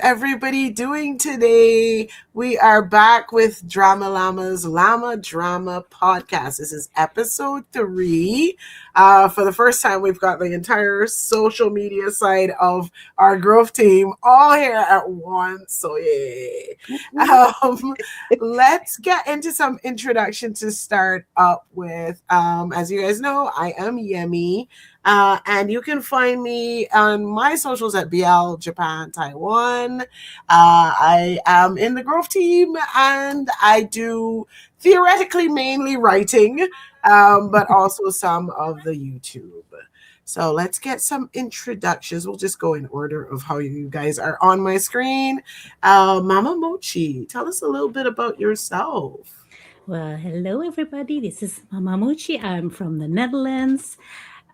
everybody doing today? We are back with DramaLlama's LlamaDrama Podcast. This is episode 3. For the first time, we've got the entire social media side of our growth team all here at once. So yay. Let's get into some introduction to start up with. As you guys know, I am Yemi. And you can find me on my socials at BL Japan Taiwan. I am in the growth team and I do theoretically mainly writing, but also some of the YouTube. So let's get some introductions. We'll just go in order of how you guys are on my screen. Mama Mochi, tell us a little bit about yourself. Well, hello everybody. This is Mama Mochi. I'm from the Netherlands.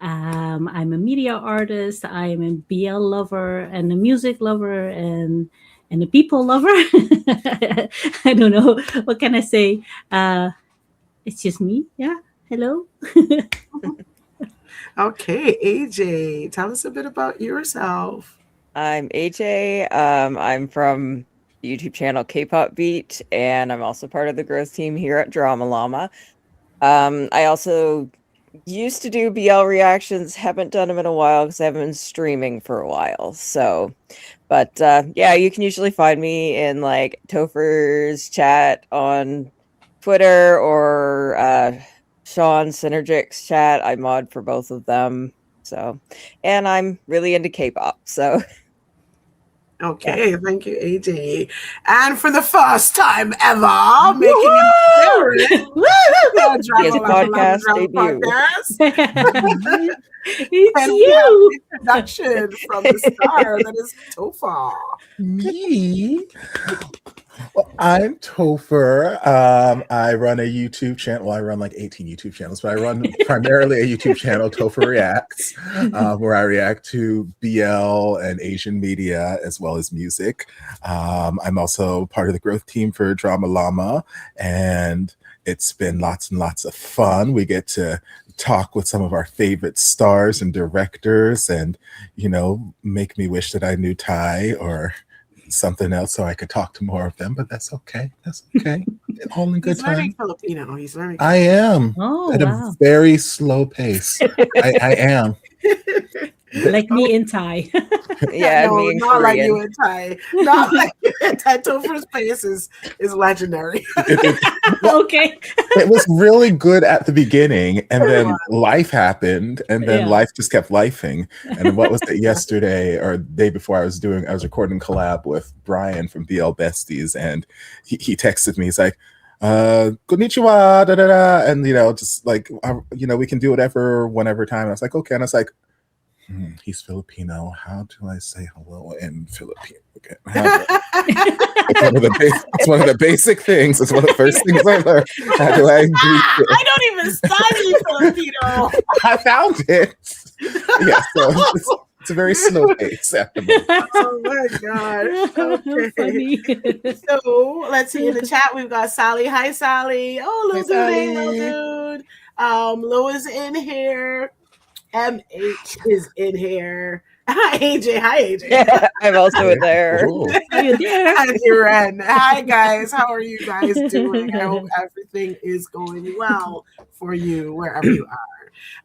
I'm a media artist. I'm a BL lover and a music lover and a people lover. I don't know. What can I say? It's just me. Yeah. Hello. Okay, AJ, tell us a bit about yourself. I'm AJ. I'm from the YouTube channel K-Pop Beat, and I'm also part of the growth team here at DramaLlama. I also used to do BL reactions, haven't done them in a while because I haven't been streaming for a while. So, but yeah, you can usually find me in like Topher's chat on Twitter or Sean Synergic's chat. I mod for both of them. So, and I'm really into K-pop. So. Okay, yeah. Thank you, AJ. And for the first time ever, making an appearance, podcast debut. It's you. Introduction from the star that is Topher. Me? Well, I'm Topher. I run a YouTube channel. Well, I run like 18 YouTube channels, but I run primarily a YouTube channel, Topher Reacts, where I react to BL and Asian media as well as music. I'm also part of the growth team for DramaLlama, and it's been lots and lots of fun. We get to talk with some of our favorite stars and directors and, you know, make me wish that I knew Thai or something else so I could talk to more of them, but that's okay. That's okay. All in good time. He's learning Filipino. He's learning. I am at a very slow pace. I am. Like me in Thai. Yeah, no, me in not Korean. like you in Thai. Not like you in Thai. Topher's pace is legendary. Okay. It was really good at the beginning, and then life happened, and then life just kept lifing. And what was it yesterday or the day before I was recording collab with Brian from BL Besties, and he texted me. He's like, konnichiwa, da da da, and just like, we can do whatever, whenever time. I was like, okay, and I was like, he's Filipino. How do I say hello in Filipino? Okay. It's one of the basic things. It's one of the first things I learned. How do I greet you? I don't even study Filipino. I found it. Yeah, so it's a very slow pace at the moment. Oh my gosh. Okay. So let's see, in the chat we've got Sally. Hi Sally. Oh, little dude. Lo is in here. MH is in here. Hi AJ. Hi AJ. Yeah, I'm also there. Are you there? And Iren. Hi guys. How are you guys doing? I hope everything is going well for you wherever you are.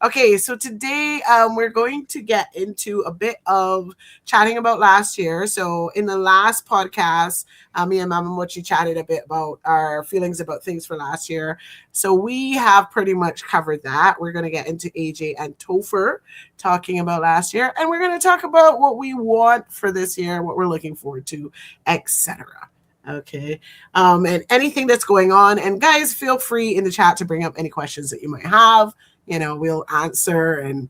Okay, so today we're going to get into a bit of chatting about last year. So in the last podcast, me and Mama Mochi chatted a bit about our feelings about things for last year. So we have pretty much covered that. We're going to get into AJ and Topher talking about last year. And we're going to talk about what we want for this year, what we're looking forward to, etc. Okay. And anything that's going on. And guys, feel free in the chat to bring up any questions that you might have. We'll answer and,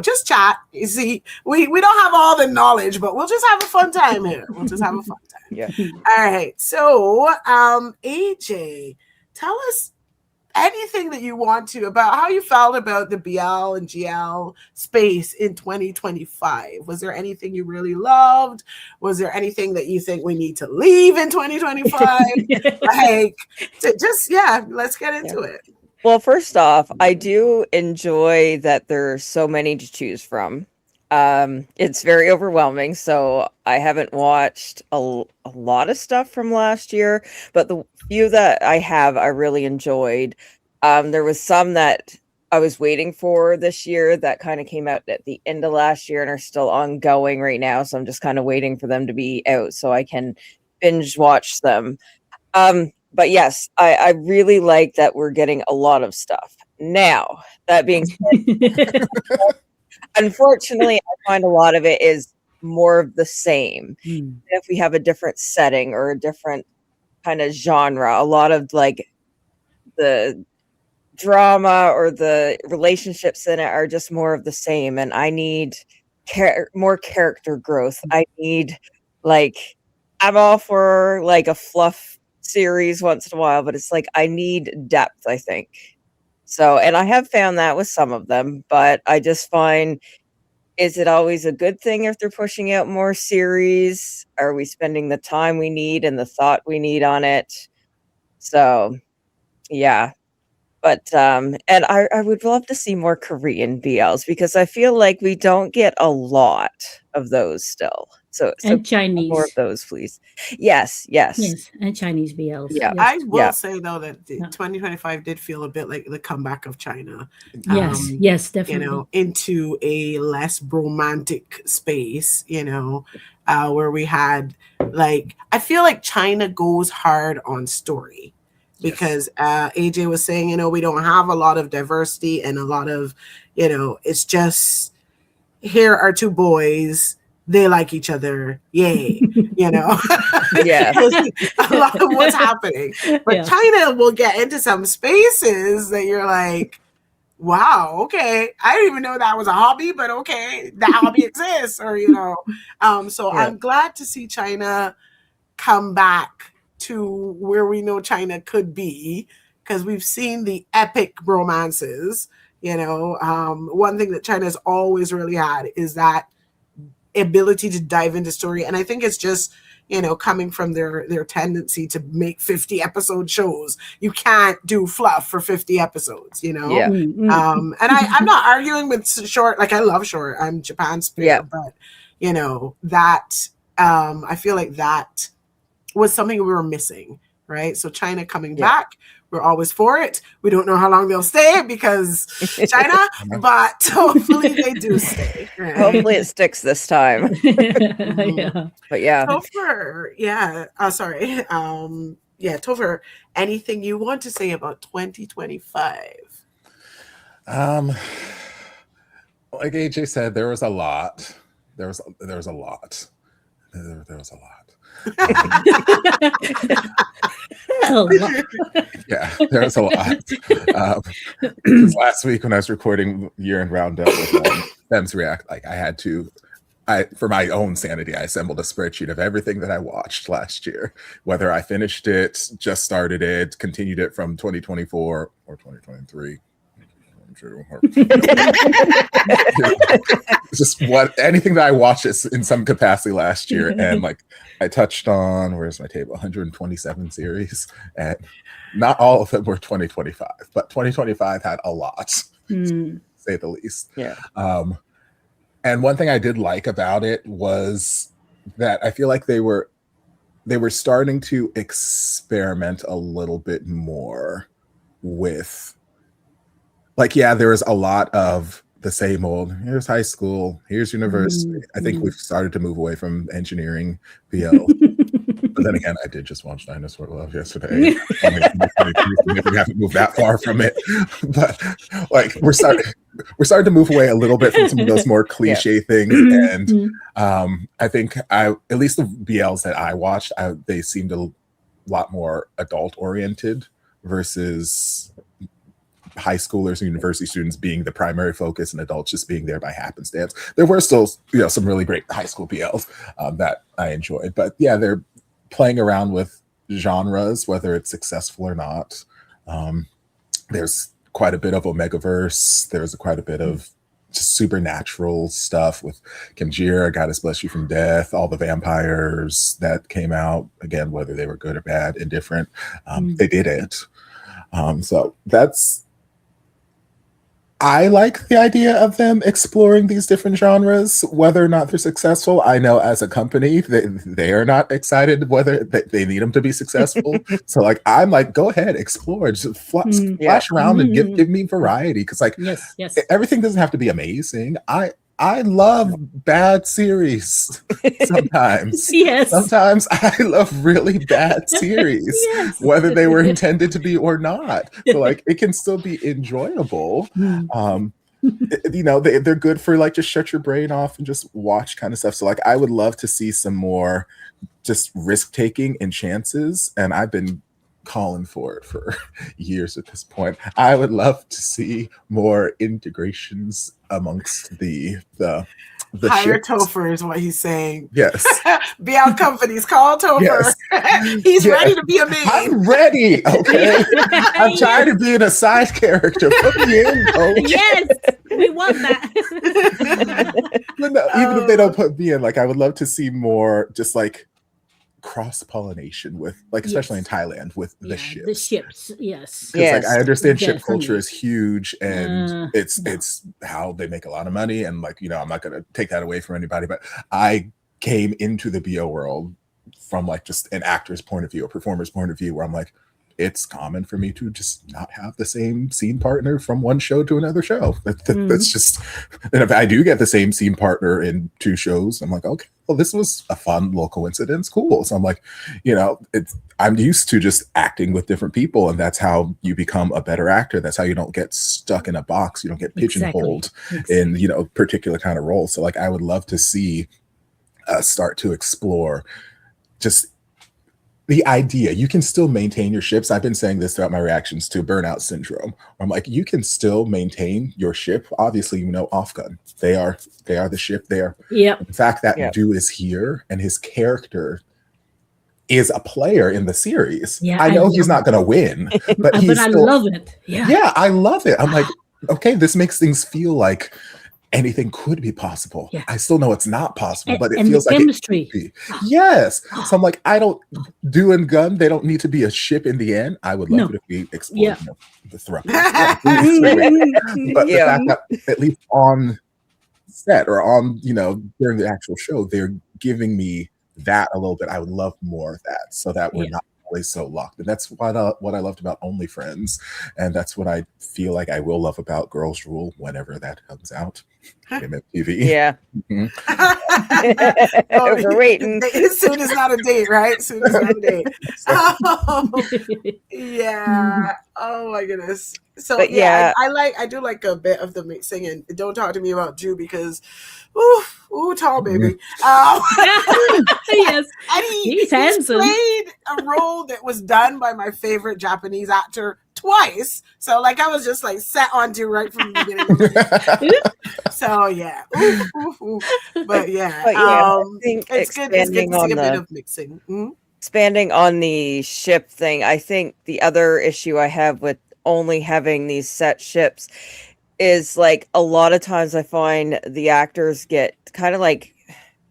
just chat. You see, we don't have all the knowledge, but we'll just have a fun time here. We'll just have a fun time. Yeah. All right. So, AJ, tell us anything that you want to about how you felt about the BL and GL space in 2025. Was there anything you really loved? Was there anything that you think we need to leave in 2025? Let's get into it. Well, first off, I do enjoy that there's so many to choose from. It's very overwhelming, so I haven't watched a lot of stuff from last year, but the few that I have, I really enjoyed. There was some that I was waiting for this year that kind of came out at the end of last year and are still ongoing right now, so I'm just kind of waiting for them to be out so I can binge watch them. But yes, I really like that we're getting a lot of stuff. Now, that being said, unfortunately, I find a lot of it is more of the same. If we have a different setting or a different kind of genre, a lot of like the drama or the relationships in it are just more of the same. And I need more character growth. I need like, I'm all for like a fluff series once in a while, but it's like I need depth, I think. So, and I have found that with some of them, but I just find, is it always a good thing if they're pushing out more series? Are we spending the time we need and the thought we need on it? So, yeah. But and I would love to see more Korean BLs because I feel like we don't get a lot of those still. So And Chinese. more of those, please. Yes. Yes, and Chinese BLs. Yeah. Yes. I will Yeah. say though that 2025 did feel a bit like the comeback of China. Yes, yes, definitely. You know, into a less romantic space, you know, where we had like, I feel like China goes hard on story because AJ was saying, you know, we don't have a lot of diversity and a lot of, you know, it's just, here are two boys, they like each other, yay, you know. Yeah. A lot of what's happening. But China will get into some spaces that you're like, wow, okay, I didn't even know that was a hobby, but okay, that hobby exists, or you know. So I'm glad to see China come back to where we know China could be, because we've seen the epic romances. You know, one thing that China's always really had is that ability to dive into story, and I think it's just, you know, coming from their tendency to make 50 episode shows. You can't do fluff for 50 episodes, you know. Yeah. And I'm not arguing with short, like I love short, I'm Japan's favorite, but you know that I feel like that was something we were missing, right? So China coming back, we're always for it. We don't know how long they'll stay because China, but hopefully they do stay. Right? Hopefully it sticks this time. Yeah. But yeah. Topher, Topher, anything you want to say about 2025? Like AJ said, there was a lot. There was a lot. There was a lot. Yeah, there was a lot. Last week when I was recording year-end roundup with Fem's React, like for my own sanity, I assembled a spreadsheet of everything that I watched last year, whether I finished it, just started it, continued it from 2024 or 2023. Just anything that I watched in some capacity last year, and like I touched on, where's my table, 127 series, and not all of them were 2025, but 2025 had a lot, to say the least. Yeah. And one thing I did like about it was that I feel like they were starting to experiment a little bit more with, like, there was a lot of the same old, here's high school, here's university. I think we've started to move away from engineering BL. But then again, I did just watch Dinosaur Love yesterday. We haven't moved that far from it. But like we're starting to move away a little bit from some of those more cliche things. And I think at least the BLs that I watched, they seemed a lot more adult oriented versus high schoolers and university students being the primary focus and adults just being there by happenstance. There were still, some really great high school BLs that I enjoyed, but they're playing around with genres, whether it's successful or not. There's quite a bit of Omegaverse. There's quite a bit of just supernatural stuff with Kim Jira, Goddess Bless You from Death, all the vampires that came out, again, whether they were good or bad, indifferent, they did it. So I like the idea of them exploring these different genres, whether or not they're successful. I know as a company, they are not excited whether they need them to be successful. So like, I'm like, go ahead, explore, just flash around and give me variety. Because like, yes, everything doesn't have to be amazing. I love bad series sometimes. Yes. Sometimes I love really bad series, Yes. whether they were intended to be or not. So like it can still be enjoyable. You know, they're good for like just shut your brain off and just watch kind of stuff. So like I would love to see some more just risk taking and chances. And I've been calling for it for years at this point. I would love to see more integrations amongst the hire ships. Topher is what he's saying. Yes. BL companies, call Topher. Yes. He's ready to be a main. I'm ready. Okay. I'm tired of being a side character. Put me in, coach. Yes, we want that. But no, even if they don't put me in, like I would love to see more just like cross-pollination with like especially in Thailand with the ships. The ships, yes. Because like I understand ship Definitely. culture is huge and it's how they make a lot of money, and like, you know, I'm not gonna take that away from anybody, but I came into the BO world from like just an actor's point of view, a performer's point of view, where I'm like, it's common for me to just not have the same scene partner from one show to another show. That's just, and if I do get the same scene partner in two shows, I'm like, okay, well, this was a fun little coincidence. Cool. So I'm like, you know, I'm used to just acting with different people, and that's how you become a better actor. That's how you don't get stuck in a box. You don't get pigeonholed in, you know, particular kind of roles. So like, I would love to see start to explore just the idea you can still maintain your ships. I've been saying this throughout my reactions to Burnout Syndrome. I'm like, you can still maintain your ship. Obviously, you know, Off Gun. They are the ship. They are. Yep. The fact that dude is here and his character is a player in the series. Yeah, I know he's not going to win, but I love it. Yeah, I love it. I'm like, okay, this makes things feel like anything could be possible. Yeah. I still know it's not possible, but it and feels like chemistry. It could be. Yes. So I'm like, I don't do and gun. They don't need to be a ship in the end. I would love it if we explored the thrust. But the fact that at least on set or on, you know, during the actual show, they're giving me that a little bit. I would love more of that so that we're not always so locked. And that's what I loved about Only Friends. And that's what I feel like I will love about Girls Rule whenever that comes out. MTV. Yeah. We're waiting. Soon is not a date, right? Soon is not a date. Yeah. Oh my goodness. So but I do like a bit of the mixing, and don't talk to me about Drew because ooh, tall baby. Yes. And he's handsome. Played a role that was done by my favorite Japanese actor twice. So like I was just like set onto right from the beginning. So yeah. Ooh. But yeah. I think it's good to see a bit of mixing. Mm-hmm. Expanding on the ship thing, I think the other issue I have with only having these set ships is like a lot of times I find the actors get kind of like,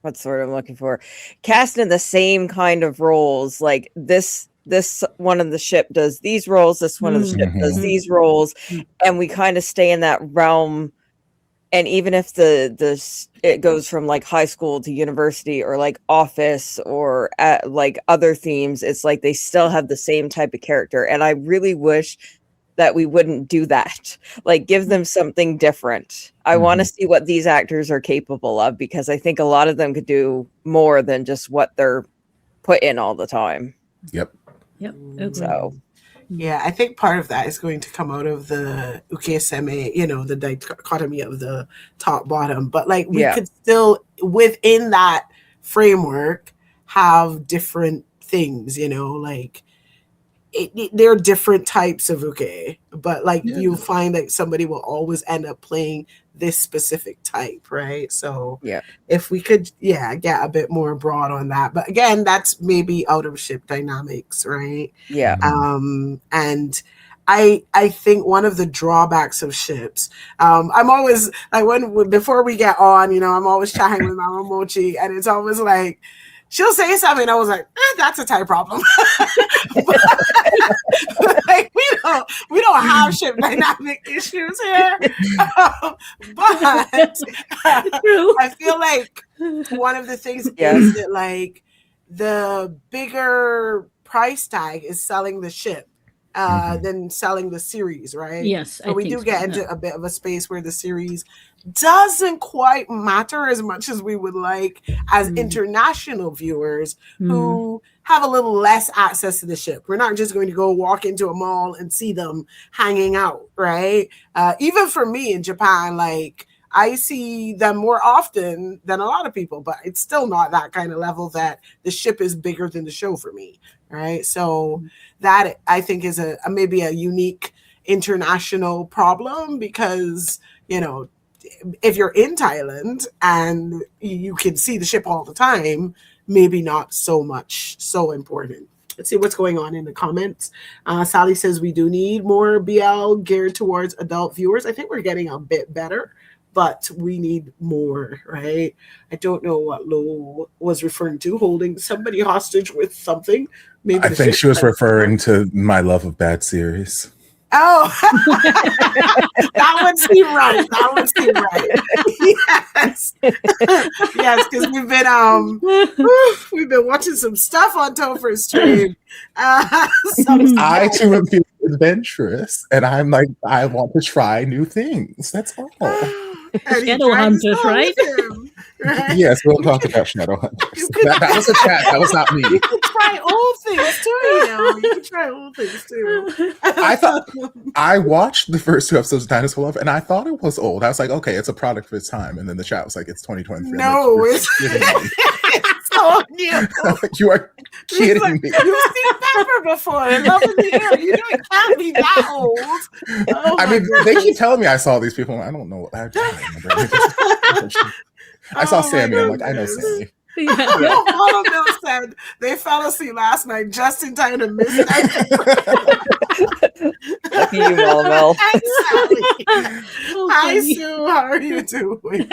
what's the word I'm looking for, cast in the same kind of roles. Like this one of the ship does these roles, this one of the ship does these roles, and we kind of stay in that realm. And even if it goes from like high school to university or like Office or like other themes, it's like they still have the same type of character. And I really wish that we wouldn't do that. Like give them something different. I want to see what these actors are capable of, because I think a lot of them could do more than just what they're put in all the time. Yep. So yeah, I think part of that is going to come out of the ukeseme, you know, the dichotomy of the top bottom. But like we could still within that framework have different things, you know, like there are different types of uke, but like you find that somebody will always end up playing this specific type, right? So if we could get a bit more broad on that, but again, that's maybe out of ship dynamics, right? And I think one of the drawbacks of ships, I'm always like before we get on, you know, I'm always chatting with Mama Mochi, and it's always like she'll say something. I was like, that's a Thai problem. But, like, we don't have ship dynamic issues here. But I feel like one of the things is that like the bigger price tag is selling the ship than selling the series, right? Yes, so we do get into a bit of a space where the series doesn't quite matter as much as we would like as international viewers who have a little less access to the ship. We're not just going to go walk into a mall and see them hanging out, right? Even for me in Japan, like I see them more often than a lot of people, but it's still not that kind of level that the ship is bigger than the show for me, right? So that I think is a maybe a unique international problem because, you know, if you're in Thailand and you can see the ship all the time, maybe not so important. Let's see what's going on in the comments. Sally says we do need more BL geared towards adult viewers. I think we're getting a bit better, but we need more, right? I don't know what Lo was referring to, holding somebody hostage with something. Maybe I think she was referring to my love of bad series. Oh, that would seem right. That would seem right. Yes, yes, because we've been watching some stuff on Topher's stream. I too am feeling adventurous, and I'm like, I want to try new things. That's all. Shadowhunters, right? Right? Yes, we'll talk about Shadowhunters. That was a chat. That was not me. You can try old things too, you know. You can try old things too. I watched the first 2 episodes of Dinosaur Love, and I thought it was old. I was like, okay, it's a product of its time. And then the chat was like, it's 2023. No, it's so new. You are kidding me. You've seen Pepper before. Love in the Air. You know it can't be that old. Oh, I mean, they keep telling me I saw these people. I don't know. I saw Sammy. I'm like, I know Sammy. Bill said they fell asleep last night just in time to miss that. Lucky you, Mel. Hi, Sue. How are you doing?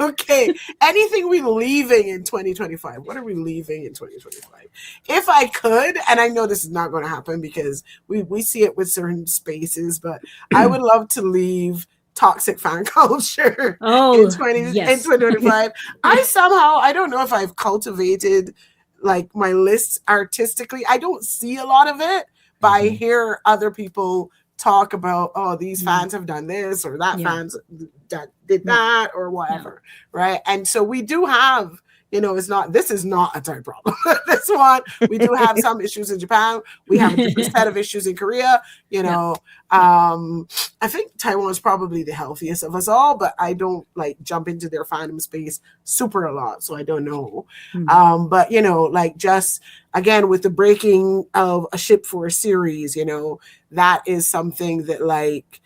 Okay. Anything we leaving in 2025? What are we leaving in 2025? If I could, and I know this is not going to happen because we see it with certain spaces, but I would love to leave toxic fan culture in 2025. I don't know if I've cultivated like my lists artistically. I don't see a lot of it, but I hear other people talk about, oh, these fans have done this or that fans that did that or whatever, right? And so we do have, you know, this is not a Thai problem. This one, we do have some issues in Japan. We have a different set of issues in Korea. You know, I think Taiwan is probably the healthiest of us all, but I don't like jump into their fandom space super a lot, so I don't know. But you know, like just again with the breaking of a ship for a series, you know, that is something that like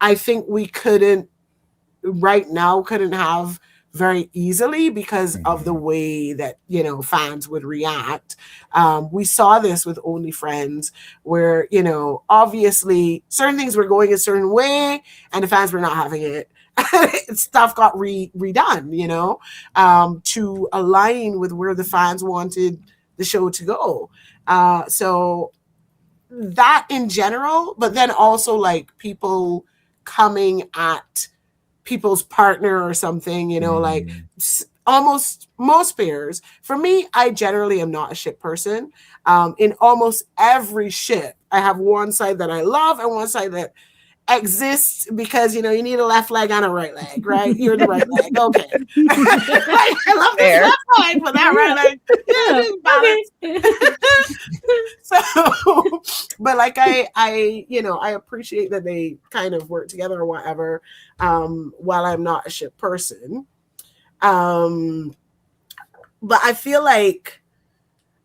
I think we couldn't have very easily because of the way that, you know, fans would react. We saw this with Only Friends where, you know, obviously certain things were going a certain way and the fans were not having it. Stuff got redone, you know, to align with where the fans wanted the show to go. So that in general, but then also like people coming at people's partner or something, you know, like almost most pairs. For me, I generally am not a ship person. In almost every ship, I have one side that I love and one side that exists because, you know, you need a left leg and a right leg, right? You're the right leg. Okay. I love this left leg, but that right leg, So, but like I, you know, I appreciate that they kind of work together or whatever, while I'm not a ship person. But I feel like,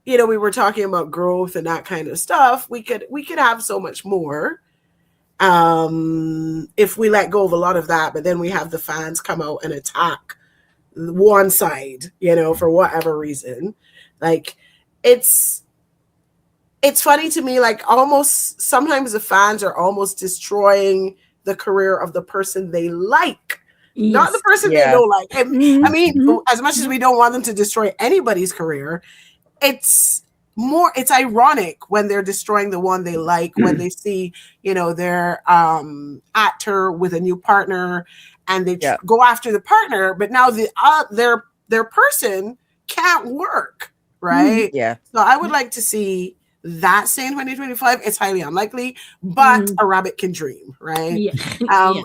you know, we were talking about growth and that kind of stuff. We could have so much more. If we let go of a lot of that, but then we have the fans come out and attack one side, you know, for whatever reason. Like it's funny to me, like almost sometimes the fans are almost destroying the career of the person they like not the Yes. person they Yeah. don't like. I mean, Mhm. as much as we don't want them to destroy anybody's career, it's ironic when they're destroying the one they like, when they see, their actor with a new partner, and they Yeah. go after the partner, but now their person can't work, right? Yeah. So I would like to see that say in 2025. It's highly unlikely, but a rabbit can dream, right? Yeah. Yes.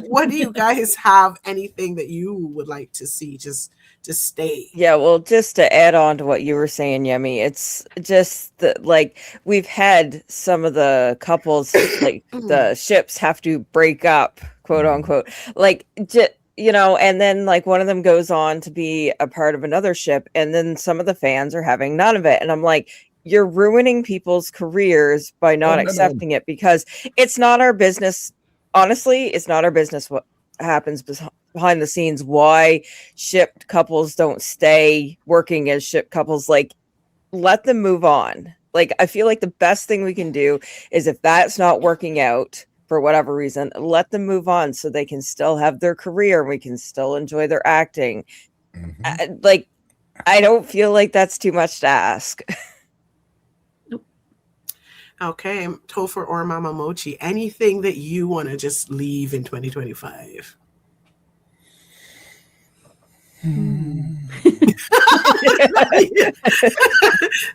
What do you guys have? Anything that you would like to see just stay? Yeah, well, just to add on to what you were saying, Yemi, it's just that, like, we've had some of the couples, like, the ships have to break up, quote unquote, like, and then, like, one of them goes on to be a part of another ship, and then some of the fans are having none of it. And I'm like, you're ruining people's careers by not accepting it, because it's not our business. Honestly, it's not our business what happens behind the scenes, why shipped couples don't stay working as shipped couples. Like, let them move on. Like, I feel like the best thing we can do is, if that's not working out for whatever reason, let them move on so they can still have their career and we can still enjoy their acting. I don't feel like that's too much to ask. Okay, Topher or Mama Mochi, anything that you want to just leave in 2025?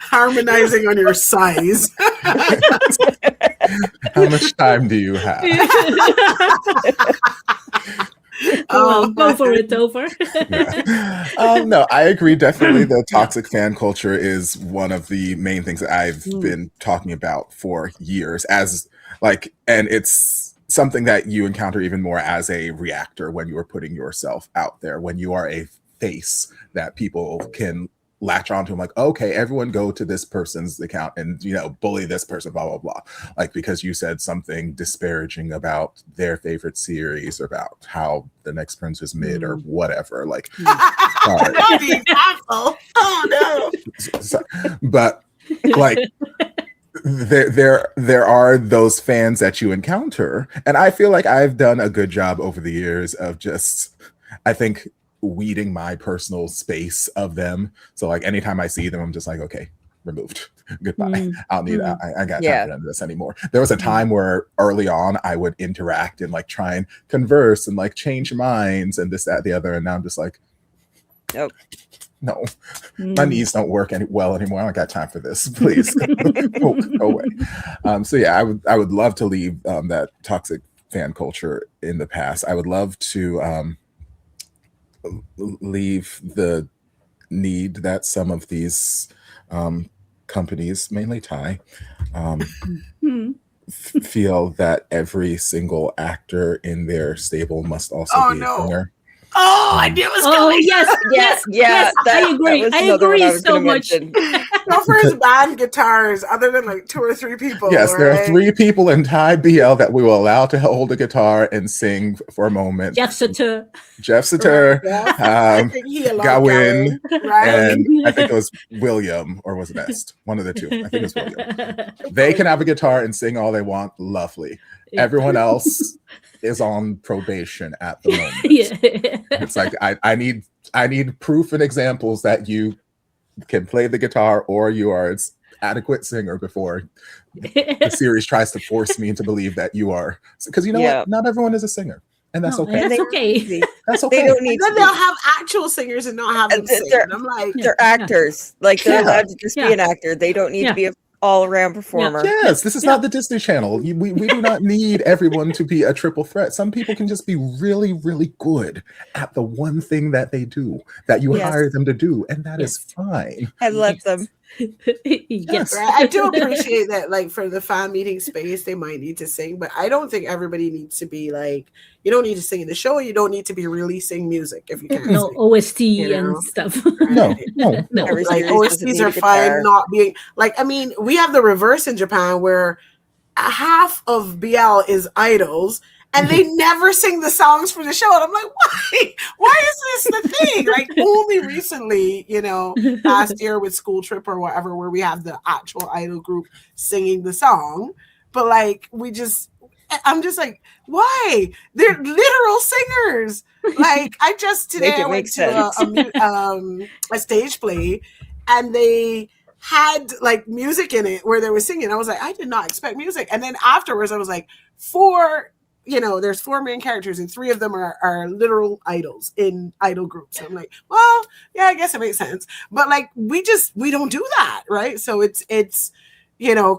Harmonizing on your size. How much time do you have? Go for it, Topher. No, I agree. Definitely, the toxic fan culture is one of the main things that I've been talking about for years. And it's something that you encounter even more as a reactor when you are putting yourself out there, when you are a face that people can latch onto. I'm like, okay, everyone go to this person's account and bully this person, blah blah blah, like, because you said something disparaging about their favorite series or about how the next prince is mid or whatever, like sorry. Oh no. But like, there are those fans that you encounter, and I feel like I've done a good job over the years of just, I think, weeding my personal space of them. So like, anytime I see them, I'm just like, okay, removed. Goodbye. I don't need that. I got time for this anymore. There was a time where early on I would interact and like try and converse and like change minds and this, that, the other. And now I'm just like, nope. No, my knees don't work well anymore. I don't got time for this. Please go away. So yeah, I would love to leave that toxic fan culture in the past. I would love to leave the need that some of these companies, mainly Thai, feel that every single actor in their stable must also be a singer. Oh, I knew it was coming. Yes. I agree. I agree so much. Topher's band guitars, other than like 2 or 3 people. Yes, right? there are 3 people in Thai BL that we will allow to hold a guitar and sing for a moment. Jeff Satur, Gawin, right? And I think it was William, or was it Est? One of the 2. I think it was William. They can have a guitar and sing all they want. Lovely. Everyone else is on probation at the moment. It's like, I need proof and examples that you can play the guitar or you are an adequate singer before the series tries to force me to believe that you are, because what, not everyone is a singer, and that's okay. That's okay. That's okay. They don't need. Then they'll have actual singers and not have them sing. I'm like, they're actors. Like, they're allowed to just be an actor. They don't need to be a all-around performer. Yes, this is not the Disney Channel. We do not need everyone to be a triple threat. Some people can just be really, really good at the one thing that they do, that you hire them to do, and that is fine. I let them. Yes. Right? I do appreciate that, like, for the fan meeting space, they might need to sing, but I don't think everybody needs to be like, you don't need to sing in the show. You don't need to be releasing music if you can't sing, OST and stuff. No. Like, OSTs are fine not being, like, I mean, we have the reverse in Japan where half of BL is idols and they never sing the songs for the show. And I'm like, why? Why is this the thing? Like, only recently, last year with School Trip or whatever, where we have the actual idol group singing the song. But like, I'm just like, why? They're literal singers. Like I just today I went to a stage play, and they had like music in it where they were singing. I was like, I did not expect music. And then afterwards, I was like, there's 4 main characters, and 3 of them are literal idols in idol groups. So I'm like, well, yeah, I guess it makes sense. But like, we don't do that, right? So it's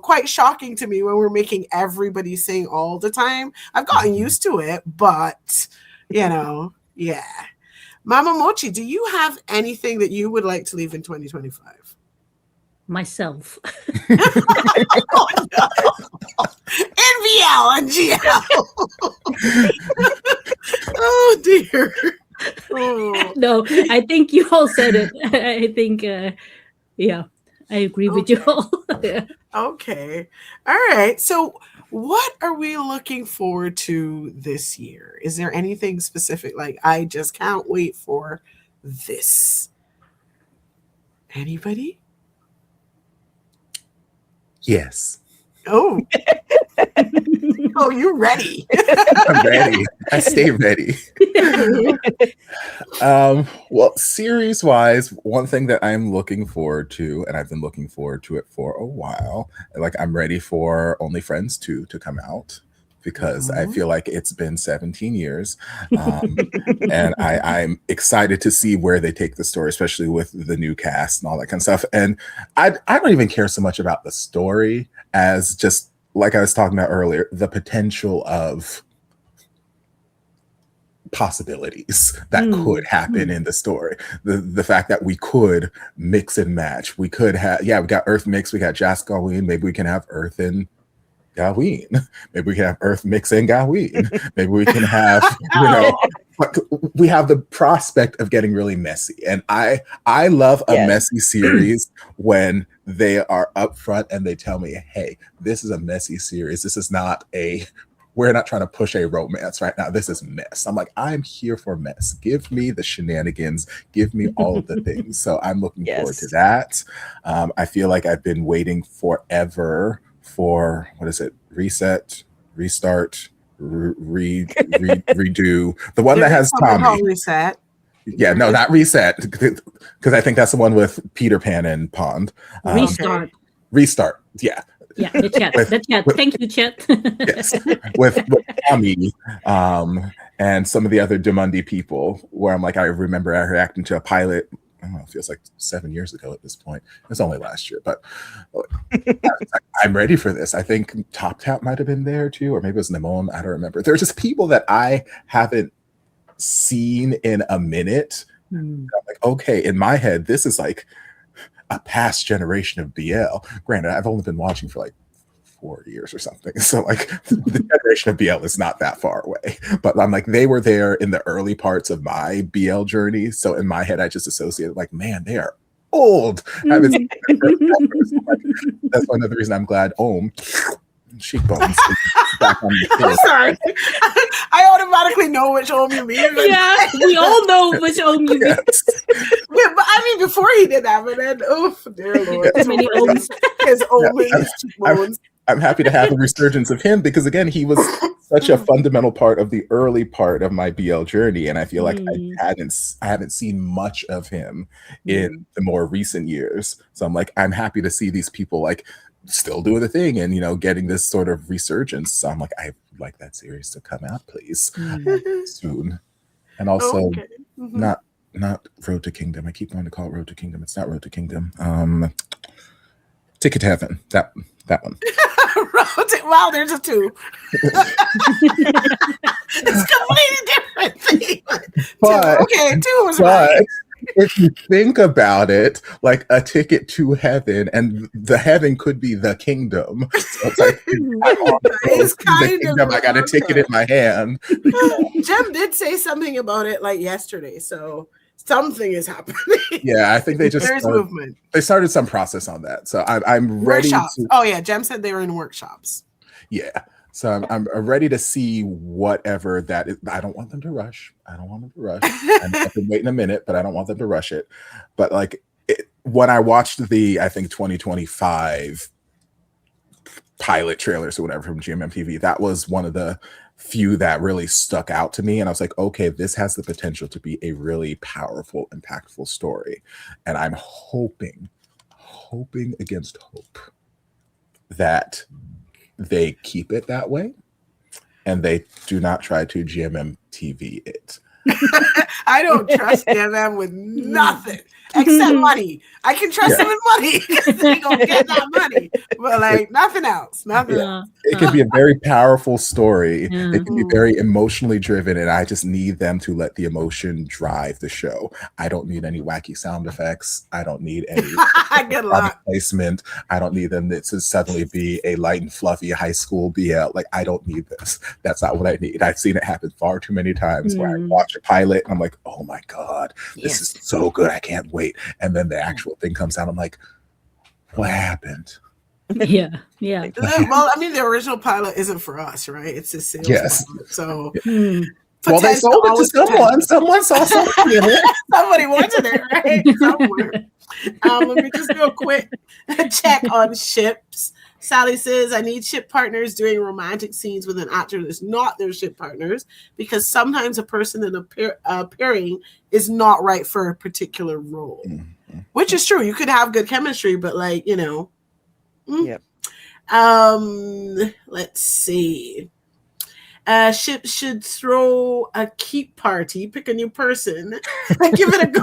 quite shocking to me when we're making everybody sing all the time. I've gotten used to it, but yeah. Mama Mochi, do you have anything that you would like to leave in 2025? Myself. Oh no! NVL and GL. Oh dear. Oh. No, I think you all said it. I think, yeah, I agree with you all. Okay. All right. So, what are we looking forward to this year? Is there anything specific? Like, I just can't wait for this. Anybody? Yes. Oh. Oh, you ready? I'm ready. I stay ready. Well, series wise, one thing that I'm looking forward to, and I've been looking forward to it for a while, like I'm ready for Only Friends 2 to come out, because I feel like it's been 17 years. And I'm excited to see where they take the story, especially with the new cast and all that kind of stuff. And I don't even care so much about the story as just, like I was talking about earlier, the potential of possibilities that could happen in the story. The fact that we could mix and match. We could have, we got Earth Mix, we got Jas Gawain, maybe we can have Earth and Gawain. Maybe we can have Earth Mix and Gawain. Maybe we can have, we have the prospect of getting really messy. And I love a messy series when they are upfront and they tell me, hey, this is a messy series. This is not we're not trying to push a romance right now. This is mess. I'm like, I'm here for mess. Give me the shenanigans. Give me all of the things. So I'm looking forward to that. I feel like I've been waiting forever for, what is it? Reset, restart, redo. The one that has Tommy. Reset. Yeah, no, not Reset, because I think that's the one with Peter Pan and Pond. Restart. Yeah. Yeah, the chat. Thank you, chat. Yes, with Tommy and some of the other Demundi people, where I'm like, I remember I reacting to a pilot. I don't know, it feels like 7 years ago at this point. It's only last year, but I'm ready for this. I think Top Tap might have been there too, or maybe it was Nimon. I don't remember. There are just people that I haven't seen in a minute. I'm like, okay, in my head, this is like a past generation of BL. Granted, I've only been watching for like 4 years or something, so like the generation of BL is not that far away. But I'm like, they were there in the early parts of my BL journey, so in my head, I just associated like, man, they are old. I haven't seen that's one of the reasons I'm glad cheekbones back on the I'm sorry. I automatically know which Om you mean. Yeah, we all know which Om you mean. Yeah, but I mean, before he did that, but then, dear Lord. Too many Oms. His Om and his cheekbones. I'm happy to have a resurgence of him, because again, he was such a fundamental part of the early part of my BL journey, and I feel like I haven't seen much of him in the more recent years. So I'm like, I'm happy to see these people like still doing the thing and getting this sort of resurgence. So I'm like, I would like that series to come out, please, soon. And also, not Road to Kingdom. I keep wanting to call it Road to Kingdom. It's not Road to Kingdom. Ticket to Heaven. That one. Wow, there's a 2. It's completely different thing. But, 2 was right. If you think about it, like a ticket to heaven, and the heaven could be the kingdom. So it's like, I got a ticket in my hand. Jem did say something about it like yesterday, so something is happening. Yeah, I think there's movement. They started some process on that, so I'm ready. Oh yeah, Jem said they were in workshops. Yeah. So I'm ready to see whatever that is. I don't want them to rush. I want them to wait in a minute, but I don't want them to rush it. But like when I watched I think 2025 pilot trailers or whatever from GMMTV. That was one of the few that really stuck out to me, and I was like, okay, this has the potential to be a really powerful, impactful story, and I'm hoping against hope that they keep it that way and they do not try to GMMTV it. I don't trust them with nothing except money. I can trust them with money because they gonna get that money, but like nothing else. Nothing else. It could be a very powerful story. Yeah. It can be very emotionally driven, and I just need them to let the emotion drive the show. I don't need any wacky sound effects. I don't need any Good luck. placement. I don't need them to suddenly be a light and fluffy high school BL. Like, I don't need this. That's not what I need. I've seen it happen far too many times where I watch a pilot and I'm like, oh my God, this is so good. I can't wait. And then the actual thing comes out. I'm like, what happened? Yeah. Well, I mean, the original pilot isn't for us, right? It's a sales pilot, so. Well, they sold it to someone. Someone saw something in it. Somebody wanted it, right? Somewhere. Let me just do a quick check on ships. Sally says, I need ship partners doing romantic scenes with an actor that's not their ship partners, because sometimes a person in a pairing is not right for a particular role. Which is true. You could have good chemistry, but like, you know. Yep. Let's see. Ship should throw a keep party, pick a new person, and give it a go.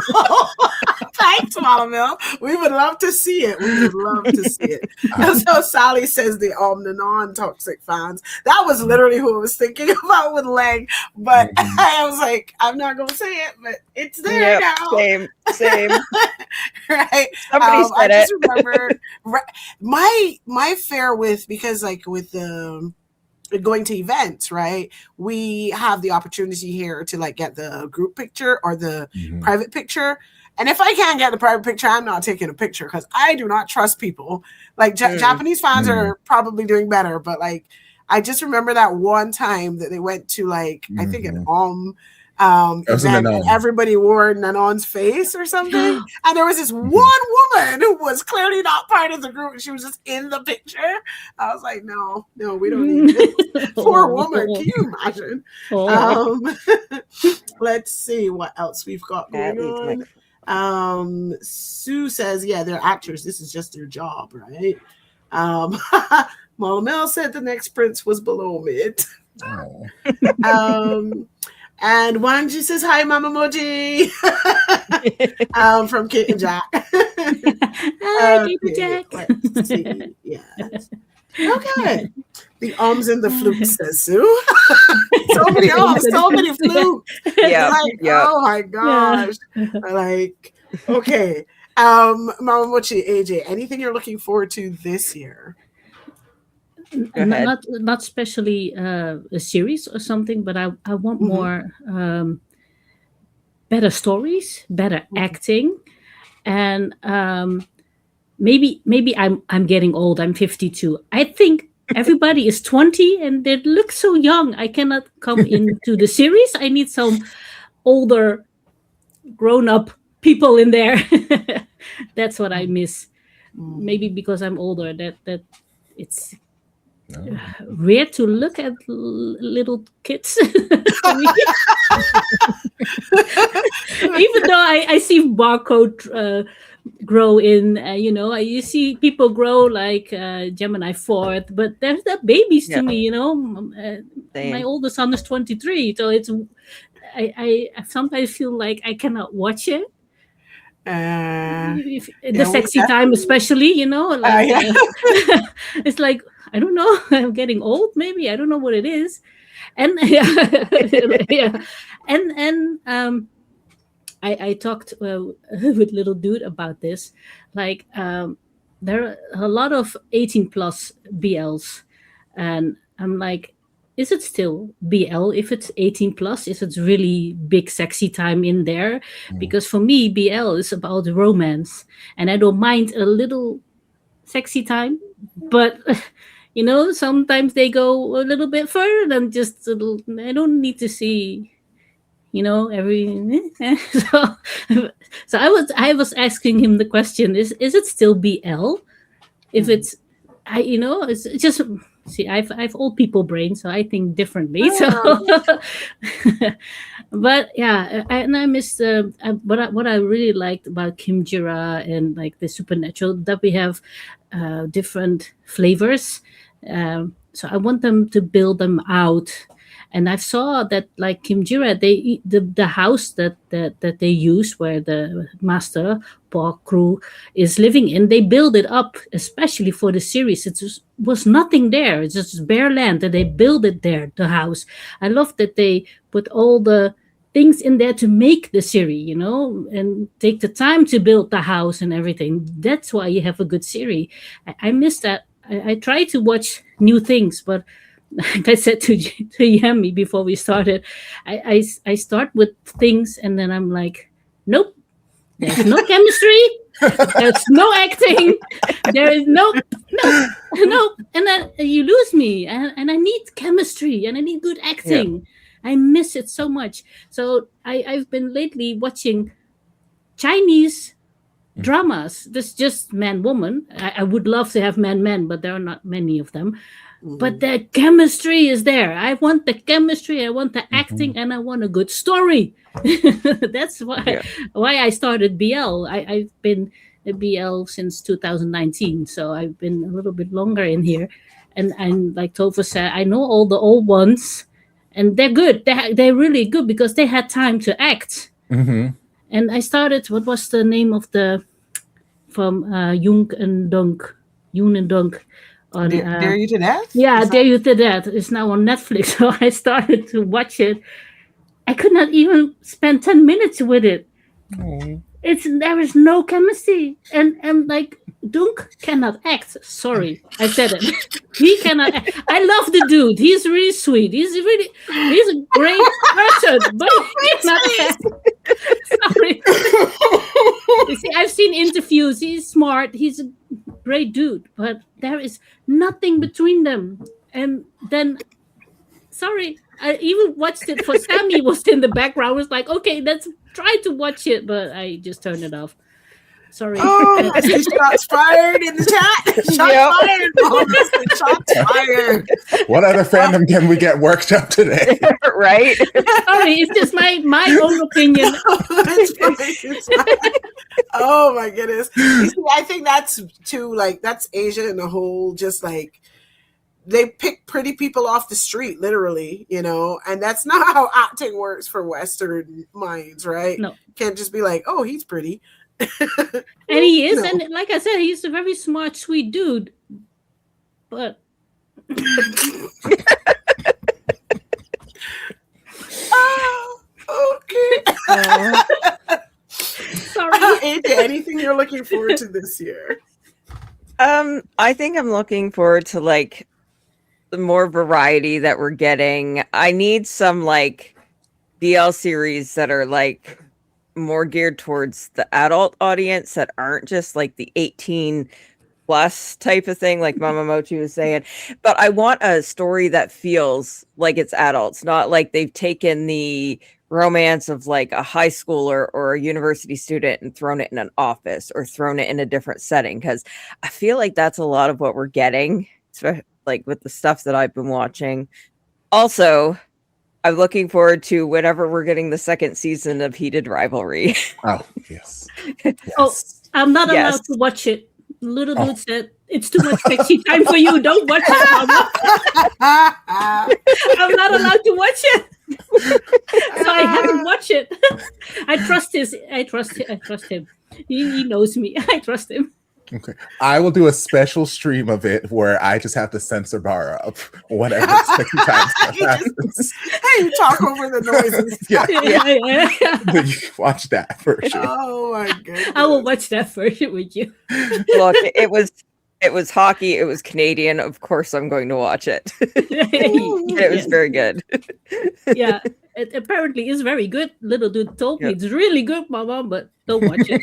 Thanks, Mama Mill. We would love to see it. And so Sally says the non-toxic fans. That was literally who I was thinking about with Lang, but I was like, I'm not going to say it, but it's there now. Same. Right. Somebody said I just it. remember my fare with, because like with the going to events, right? We have the opportunity here to like get the group picture or the private picture. And if I can't get the private picture, I'm not taking a picture because I do not trust people. Like Japanese fans are probably doing better, but like I just remember that one time that they went to like I think an event, and everybody wore Nanon's face or something. And there was this one woman who was clearly not part of the group. She was just in the picture. I was like, no, we don't need this. Poor woman. Can you imagine? Let's see what else we've got going on. Sue says, yeah, they're actors. This is just their job, right? Mala Mel said the next prince was below mid. And Wanji says, hi, Mama Moji. From Kate and Jack. Hi, Kate and Jack. Let's see. Yes. Okay. The and the flukes, says Sue. So many flukes. Yeah. Oh my gosh. Like, okay. Mama Mochi, AJ, anything you're looking forward to this year? Not especially a series or something, but I want more better stories, better acting, and maybe I'm getting old. I'm 52. I think everybody is 20 and they look so young. I cannot come into the series. I need some older, grown-up people in there. That's what I miss. Maybe because I'm older, that it's weird to look at little kids. Even though I see Barcode grow in, you see people grow like Gemini 4th, but they're babies to me, my oldest son is 23, so it's I sometimes feel like I cannot watch it. The sexy time, especially, it's like, I don't know, I'm getting old, maybe, I don't know what it is. And I talked with little dude about this, like there are a lot of 18 plus BLs, and I'm like, is it still BL if it's 18 plus? Is it really big sexy time in there? Because for me, BL is about romance, and I don't mind a little sexy time, but sometimes they go a little bit further than just a little. I don't need to see, every. So I was asking him the question: Is it still BL? If it's it's just see, I've old people brain, so I think differently. So, but yeah, and I missed what I really liked about Kim Jira and like the supernatural that we have different flavors. So I want them to build them out. And I saw that like Kim Jira, the house that they use where the master Paul crew is living in, they build it up especially for the series. It was nothing there. It's just bare land and they build it there, the house. I love that they put all the things in there to make the series, and take the time to build the house and everything. That's why you have a good series. I miss that. I try to watch new things, but like I said to Yami before we started, I start with things and then I'm like, nope, there's no chemistry, there's no acting, there is no, and then you lose me, and I need chemistry and I need good acting. I miss it so much. So I've been lately watching Chinese dramas. This just man woman. I would love to have man, but there are not many of them. But the chemistry is there. I want the chemistry, I want the acting, and I want a good story. That's why I started BL. I've been a BL since 2019, so I've been a little bit longer in here. And like Topher said, I know all the old ones, and they're good. They're really good because they had time to act. And I started. What was the name of from Yoon and Dunk? On, Dare You to Death? Yeah, Dare You to Death. It's now on Netflix. So I started to watch it. I could not even spend 10 minutes with it. There is no chemistry. And like Dunk cannot act. Sorry, I said it. He cannot act. I love the dude. He's really sweet. He's a great person, but he cannot act. Sorry. You see, I've seen interviews. He's smart. He's a great dude, but there is nothing between them. And then, sorry, I even watched it for Sammy was in the background. I was like, okay, let's try to watch it, but I just turned it off. Sorry. Oh, I see shots fired in the chat. Shots fired. What other fandom can we get worked up today? Right? Sorry, it's just my own opinion. It's fine. Oh my goodness. You see, I think that's too, like, that's Asia in a whole, just like, they pick pretty people off the street, literally, and that's not how acting works for Western minds, right? No. Can't just be like, oh, he's pretty. And he is, and like I said, he's a very smart, sweet dude. But okay. Sorry. AJ, anything you're looking forward to this year? I think I'm looking forward to like the more variety that we're getting. I need some like BL series that are like more geared towards the adult audience that aren't just like the 18 plus type of thing, like Mama Mochi was saying. But I want a story that feels like it's adults, not like they've taken the romance of like a high schooler or a university student and thrown it in an office or thrown it in a different setting. Because I feel like that's a lot of what we're getting, like with the stuff that I've been watching. Also, I'm looking forward to whenever we're getting the second season of Heated Rivalry. Oh, yes. Oh, I'm not allowed to watch it. Little dude said, it's too much sexy time for you. Don't watch it, Mama. I'm not allowed to watch it. So I haven't watched it. I trust him. He knows me. I trust him. Okay. I will do a special stream of it where I just have the censor bar up whenever sexy time stuff happens. Hey, you talk over the noises. Yeah. Yeah. You can watch that version. Oh my goodness. I will watch that version with you. Look, it was hockey. It was Canadian. Of course, I'm going to watch it. It was very good. Yeah, it apparently is very good. Little dude told me it's really good, Mama, but don't watch it.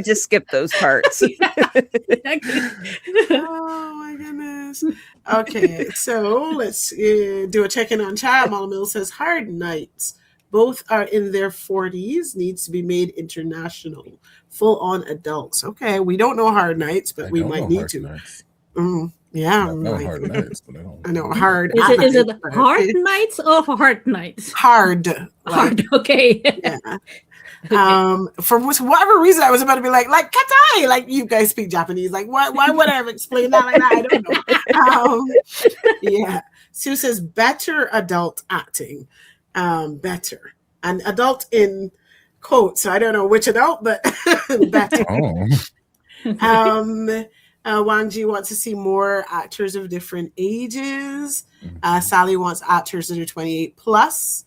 Just skip those parts. Exactly. Oh my goodness. Okay, so let's do a check-in on chat. Mama Mill says Hard Nights Both are in their 40s. Needs to be made international. Full-on adults. Okay, we don't know Hard Nights, but we might need to. Yeah, I know Hard Nights, but I don't. I know Hard. Is it Hard Nights or Heart Nights? Hard. Hard. Okay. Yeah. For whatever reason, I was about to be like katai, like you guys speak Japanese. Like, why would I have explained that like that? I don't know. Yeah. Sue says better adult acting. Better. And adult in quotes. So I don't know which adult, but better. Wang Ji wants to see more actors of different ages. Sally wants actors that are 28 plus.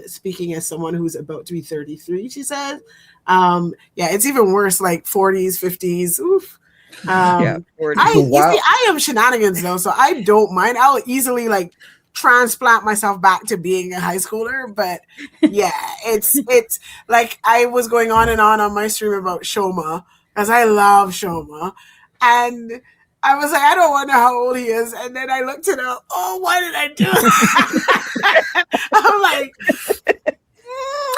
Speaking as someone who's about to be 33, she says. Yeah, it's even worse, like 40s, 50s. Oof. Yeah, 40s. I am shenanigans though, so I don't mind. I'll easily like transplant myself back to being a high schooler, but yeah, it's like I was going on and on my stream about Shoma because I love Shoma, and I was like, I don't wonder how old he is, and then I looked it up. Oh, why did I do that? I'm like,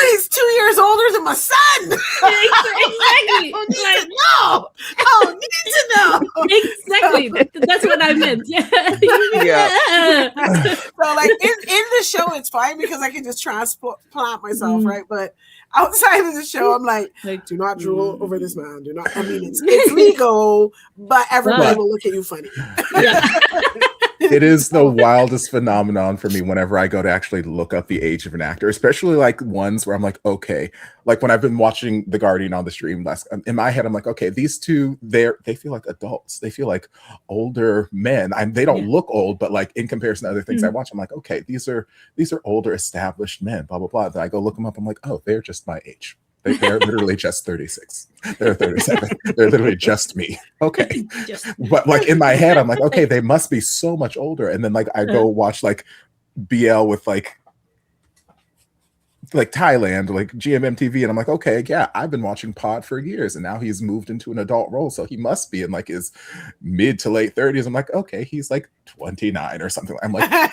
he's 2 years older than my son. Exactly. I don't need to know. Exactly. That's what I meant. Yeah. So like in the show, it's fine because I can just transplant myself, right? But outside of the show, I'm like, do not drool over this man. Do not. I mean, it's legal, but everybody will look at you funny. Yeah. It is the wildest phenomenon for me whenever I go to actually look up the age of an actor, especially like ones where I'm like, okay, like when I've been watching The Guardian on the stream in my head, I'm like, okay, these two, they feel like adults. They feel like older men. They don't look old, but like in comparison to other things I watch, I'm like, okay, these are older established men, blah, blah, blah. Then I go look them up. I'm like, oh, they're just my age. They're literally just 36. They're 37. They're literally just me. Okay. But like in my head, I'm like, okay, they must be so much older. And then like I go watch like BL with like Thailand, like GMMTV, and I'm like, okay, yeah, I've been watching Pod for years, and now he's moved into an adult role, so he must be in like his mid to late 30s. I'm like, okay, he's like 29 or something. I'm like,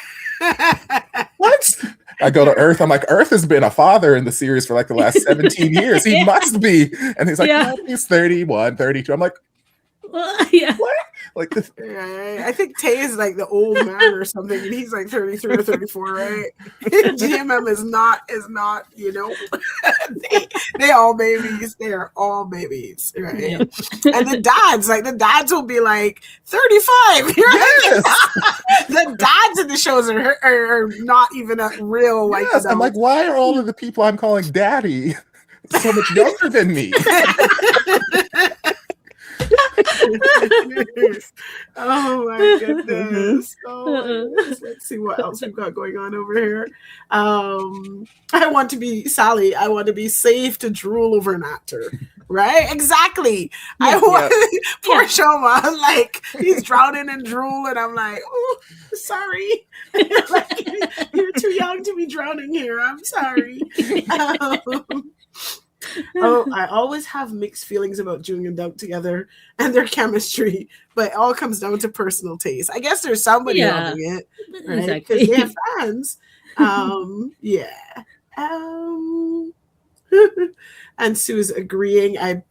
what? I go to Earth. I'm like, Earth has been a father in the series for like the last 17 years. He must be. And he's like, no, he's 31, 32. I'm like, what? Like this. I think Tay is like the old man or something, and he's like 33 or 34, right? GMM is not, you know, they all babies. They are all babies, right? Yeah. And the dads will be like 35. Right? Yes. The dads in the shows are not even a real like. Yes, I'm like, why are all of the people I'm calling daddy so much younger than me? Oh my goodness. Let's see what else we've got going on over here. I want to be Sally. I want to be safe to drool over an actor. Right? Exactly. I want poor Shoma. Like he's drowning in drool, and I'm like, oh, sorry. Like, you're too young to be drowning here. I'm sorry. I always have mixed feelings about Jung and Doug together and their chemistry, but it all comes down to personal taste. I guess there's somebody loving it, right? Because they have fans. And Sue's agreeing. I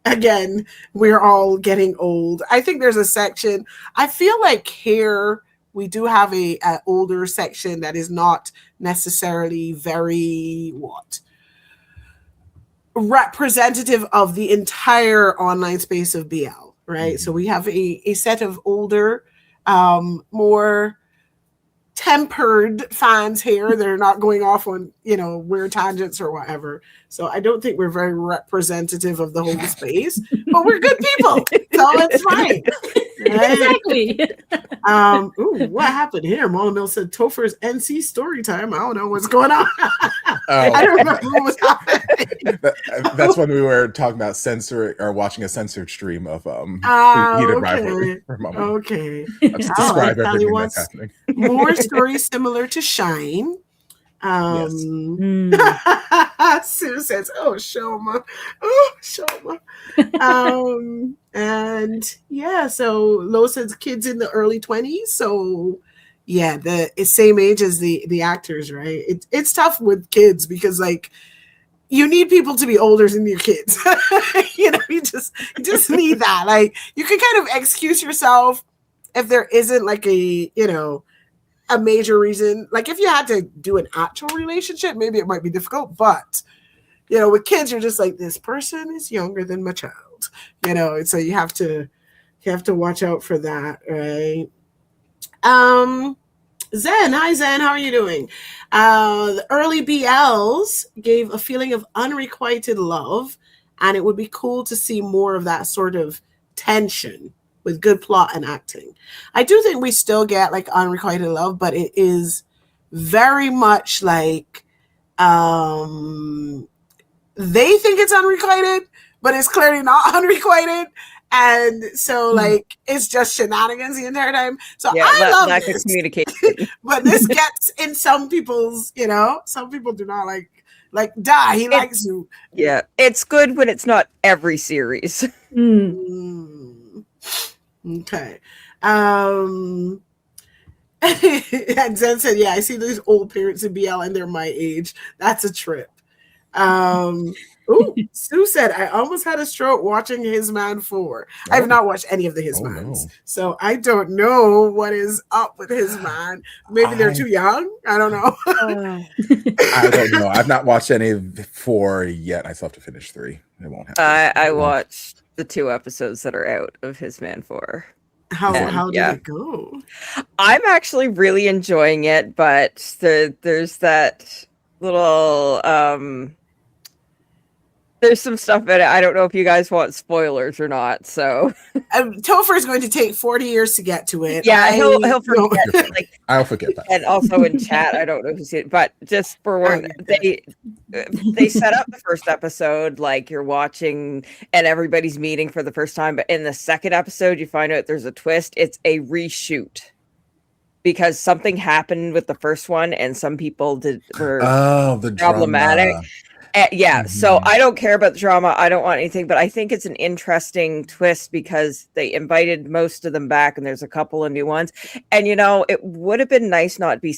again, we're all getting old. I think there's a section. I feel like here we do have a older section that is not necessarily very representative of the entire online space of BL, right? Mm-hmm. So we have a set of older, more tempered fans here. They're not going off on, weird tangents or whatever. So I don't think we're very representative of the whole space, but we're good people. So it's fine. Right? Exactly. What happened here? Mona Mill said Topher's NC story time. I don't know what's going on. I don't remember what was happening. That's when we were talking about watching a censored stream of Heated Rivalry. Okay. I'll just describe everything that's happening. More stories similar to Shine. Yes. Sue says, oh, Shoma. And yeah, so Lo says kids in the early 20s. So yeah, it's same age as the actors, right? It's tough with kids because like you need people to be older than your kids. You know, you just need that. Like you can kind of excuse yourself if there isn't like a major reason. Like if you had to do an actual relationship, maybe it might be difficult, but with kids, you're just like, this person is younger than my child, and so you have to watch out for that, right? Zen, hi Zen, how are you doing? The early BLs gave a feeling of unrequited love, and it would be cool to see more of that sort of tension with good plot and acting. I do think we still get like unrequited love, but it is very much like they think it's unrequited, but it's clearly not unrequited. And so like it's just shenanigans the entire time. So I love lack this. of communication. But this gets in some people's, some people do not like he likes you. Yeah, it's good when it's not every series. Okay. And Zen said, yeah, I see these old parents in BL and they're my age. That's a trip. Sue said, I almost had a stroke watching His Man 4. I have not watched any of the His Mans. No. So I don't know what is up with His Man. Maybe they're too young. I don't know. I don't know. I've not watched any of 4 yet. I still have to finish 3. It won't happen. I watched the 2 episodes that are out of His Man 4. How did it go? I'm actually really enjoying it, but there's that little there's some stuff in it. I don't know if you guys want spoilers or not. So Topher is going to take 40 years to get to it. Yeah, he'll forget. Like, I'll forget that. And also in chat, I don't know who's it, but just for one, they set up the first episode like you're watching and everybody's meeting for the first time, but in the second episode, you find out there's a twist. It's a reshoot because something happened with the first one, and some people were the problematic. Drama. So I don't care about the drama. I don't want anything, but I think it's an interesting twist because they invited most of them back and there's a couple of new ones. And, it would have been nice not to be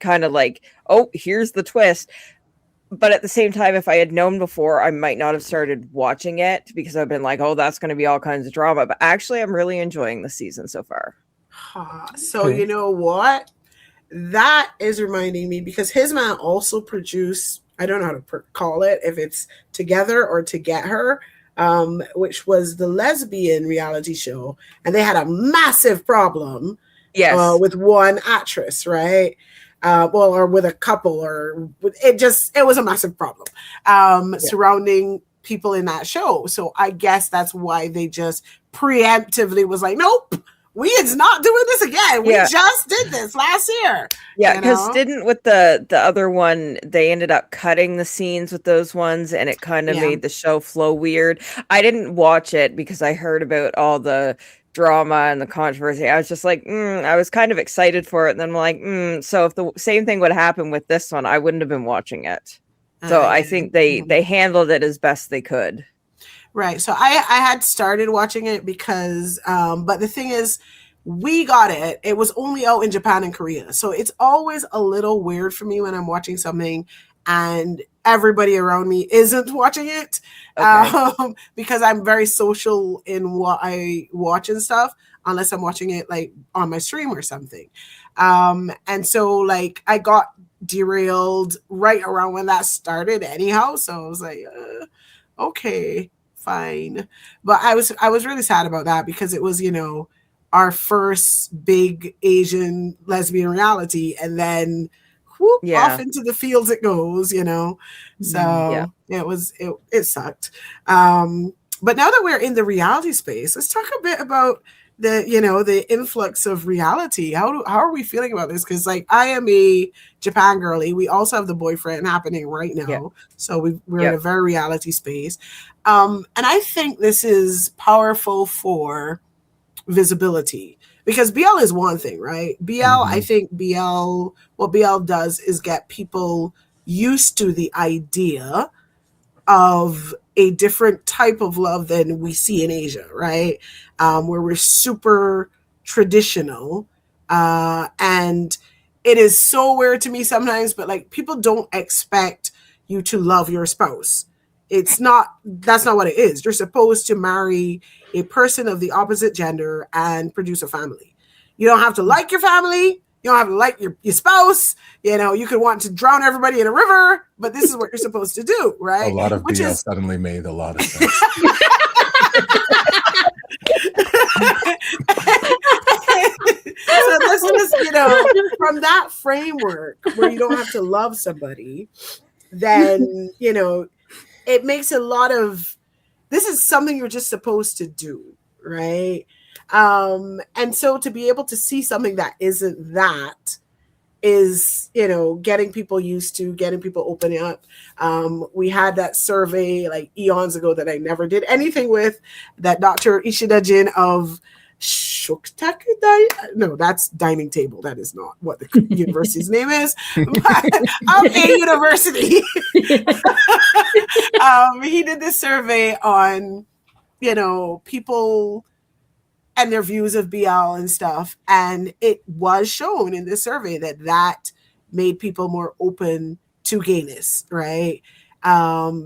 kind of like, oh, here's the twist. But at the same time, if I had known before, I might not have started watching it because I've been like, oh, that's going to be all kinds of drama. But actually, I'm really enjoying the season so far. So you know what? That is reminding me because His Man also produced, I don't know how to call it, if it's Together or To Get Her, which was the lesbian reality show. And they had a massive problem with one actress, right? Or with a couple, or it was a massive problem surrounding people in that show. So I guess that's why they just preemptively was like, nope. We is not doing this again. We just did this last year. Yeah, because didn't with the other one, they ended up cutting the scenes with those ones, and it kind of made the show flow weird. I didn't watch it because I heard about all the drama and the controversy. I was just like, I was kind of excited for it, and then I'm like, so if the same thing would happen with this one, I wouldn't have been watching it. So I think they handled it as best they could. Right. So I had started watching it because, but the thing is, we got it. It was only out in Japan and Korea. So it's always a little weird for me when I'm watching something and everybody around me isn't watching it. Because I'm very social in what I watch and stuff, unless I'm watching it like on my stream or something. And so like I got derailed right around when that started anyhow. So I was like, okay. Fine. But I was really sad about that because it was, our first big Asian lesbian reality, and then off into the fields it goes, So it sucked. But now that we're in the reality space, let's talk a bit about the influx of reality. How are we feeling about this? Because like I am a Japan girly. We also have the boyfriend happening right now. So we're in a very reality space. And I think this is powerful for visibility because BL is one thing, right? I think what BL does is get people used to the idea of a different type of love than we see in Asia, right? Where we're super traditional. And it is so weird to me sometimes, but like people don't expect you to love your spouse. That's not what it is. You're supposed to marry a person of the opposite gender and produce a family. You don't have to like your family. You don't have to like your spouse. You know, you could want to drown everybody in a river, but this is what you're supposed to do, right? A lot of BL suddenly made a lot of sense. So this is, you know, from that framework where you don't have to love somebody, then, you know, it makes a lot of, this is something you're just supposed to do, right? And so to be able to see something that isn't that is, you know, getting people used to, getting people opening up. We had that survey like eons ago that I never did anything with, that Dr. Ishida Jin of Shoktaku no, that's dining table. That is not what the university's name is. But a university. He did this survey on, you know, people and their views of BL and stuff. And it was shown in this survey that made people more open to gayness, right?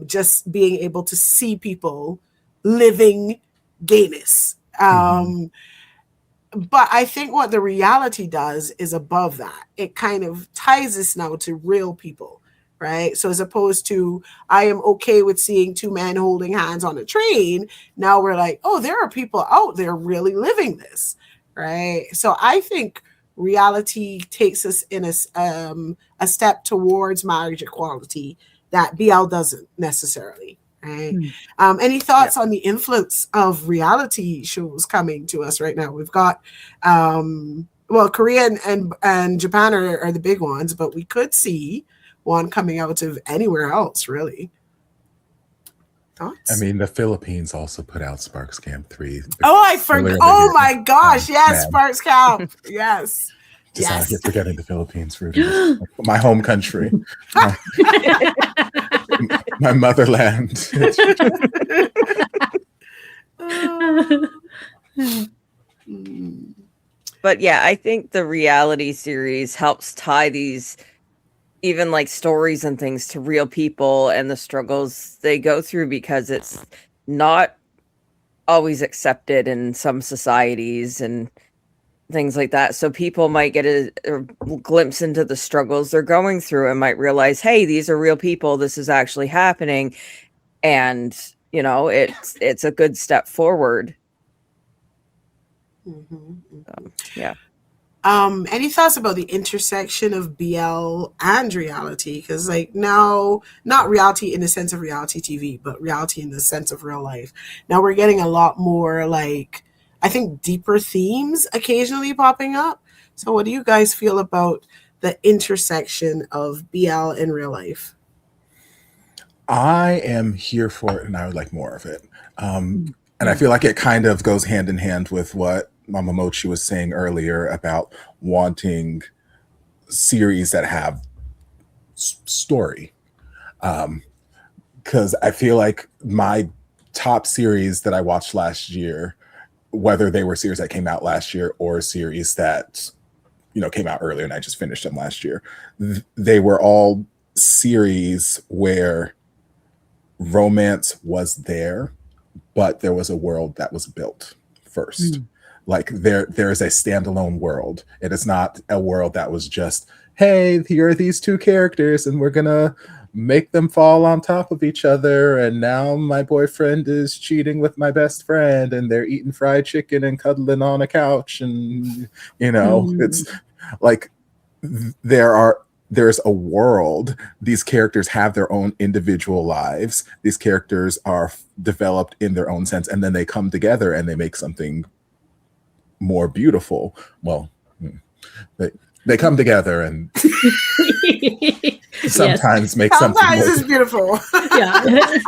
Just being able to see people living gayness. But I think what the reality does is above that. It kind of ties us now to real people, right? So as opposed to, I am okay with seeing two men holding hands on a train, now we're like, oh, there are people out there really living this, right? So I think reality takes us in a step towards marriage equality that BL doesn't necessarily. Right. Any thoughts on the influence of reality shows coming to us right now? We've got, well, Korea and Japan are the big ones, but we could see one coming out of anywhere else, really. Thoughts? I mean, the Philippines also put out Sparks Camp 3. Oh, I forgot. Oh my gosh. Yes, man. Sparks Camp. Yes. Just I keep forgetting the Philippines, Rudy. My home country. My motherland. But yeah, I think the reality series helps tie these even like stories and things to real people and the struggles they go through, because it's not always accepted in some societies and things like that. So people might get a glimpse into the struggles they're going through and might realize, hey, these are real people. This is actually happening. And, you know, it's a good step forward. Yeah. Any thoughts about the intersection of BL and reality? Because like now, not reality in the sense of reality TV, but reality in the sense of real life. Now we're getting a lot more like, I think, deeper themes occasionally popping up. So what do you guys feel about the intersection of BL and real life? I am here for it and I would like more of it. And I feel like it kind of goes hand in hand with what Mama Mochi was saying earlier about wanting series that have story. Because I feel like my top series that I watched last year, whether they were series that came out last year or series that, you know, came out earlier and I just finished them last year, they were all series where romance was there, but there was a world that was built first. Like there is a standalone world. It is not a world that was just, hey, here are these two characters and we're gonna make them fall on top of each other, and now my boyfriend is cheating with my best friend and they're eating fried chicken and cuddling on a couch, and you know, it's like there's a world. These characters have their own individual lives. These characters are developed in their own sense, and then they come together and they make something more beautiful. Well, they come together and sometimes make something. Sometimes it's beautiful. Yeah.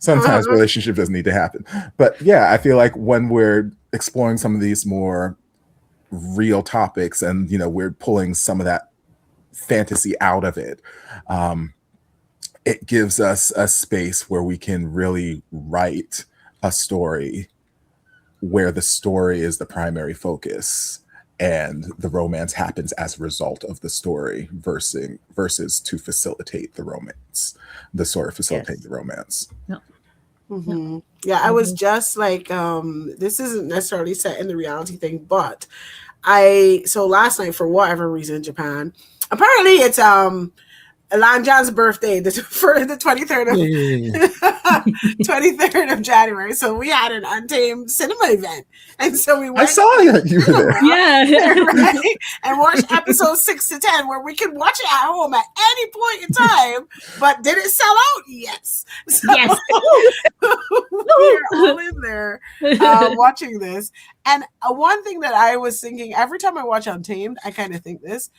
Sometimes relationship doesn't need to happen. But yeah, I feel like when we're exploring some of these more real topics and, you know, we're pulling some of that fantasy out of it, it gives us a space where we can really write a story where the story is the primary focus and the romance happens as a result of the story versus to facilitate the romance, the story facilitating the romance. Mm-hmm. Yeah, I was just like, this isn't necessarily set in the reality thing, but so last night, for whatever reason, in Japan, apparently it's Lanjan's birthday, for the 23rd of 23rd of January. So we had an Untamed cinema event, and so we went. I saw you were there. Yeah. Right? And watched episodes 6 to 10, where we could watch it at home at any point in time. But did it sell out? Yes. So Yes. we're all in there watching this. And one thing that I was thinking every time I watch Untamed, I kind of think this,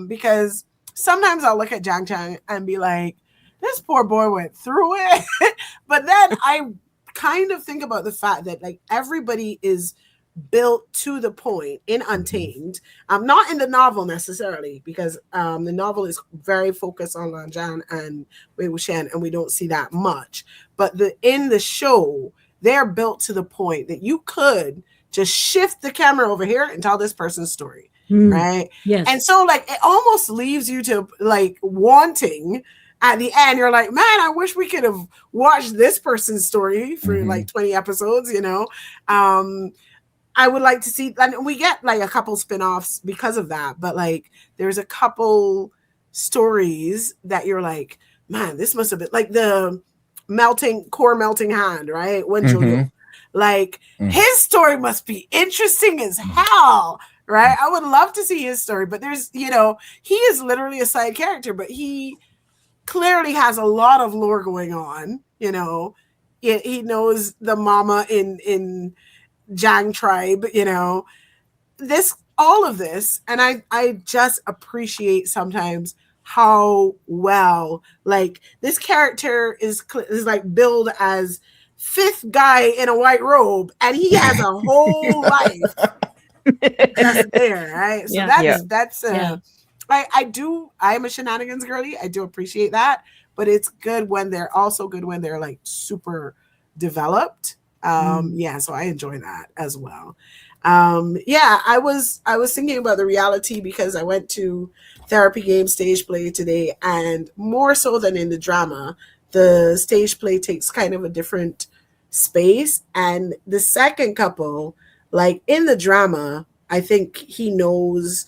because sometimes I'll look at Jang Chang and be like, this poor boy went through it. But then I kind of think about the fact that like everybody is built to the point in Untamed. Not in the novel necessarily, because the novel is very focused on Lanjan and Wei Wuxian, and we don't see that much. But in the show, they're built to the point that you could just shift the camera over here and tell this person's story. Right. Yes. And so like it almost leaves you to like wanting at the end. You're like, man, I wish we could have watched this person's story for like 20 episodes, you know. I would like to see, and we get like a couple spin-offs because of that, but like there's a couple stories that you're like, man, this must have been like the core melting hand, right? When like his story must be interesting as hell. Right. I would love to see his story, but there's, you know, he is literally a side character, but he clearly has a lot of lore going on. You know, he knows the mama in Jang tribe, you know, all of this. And I just appreciate sometimes how well, like this character is like billed as fifth guy in a white robe, and he has a whole life. Just there, right? So that's I'm a shenanigans girly. I do appreciate that, but it's good when they're like super developed. So I enjoy that as well. I was thinking about the reality because I went to therapy game stage play today, and more so than in the drama, the stage play takes kind of a different space. And the second couple, like in the drama, I think he knows,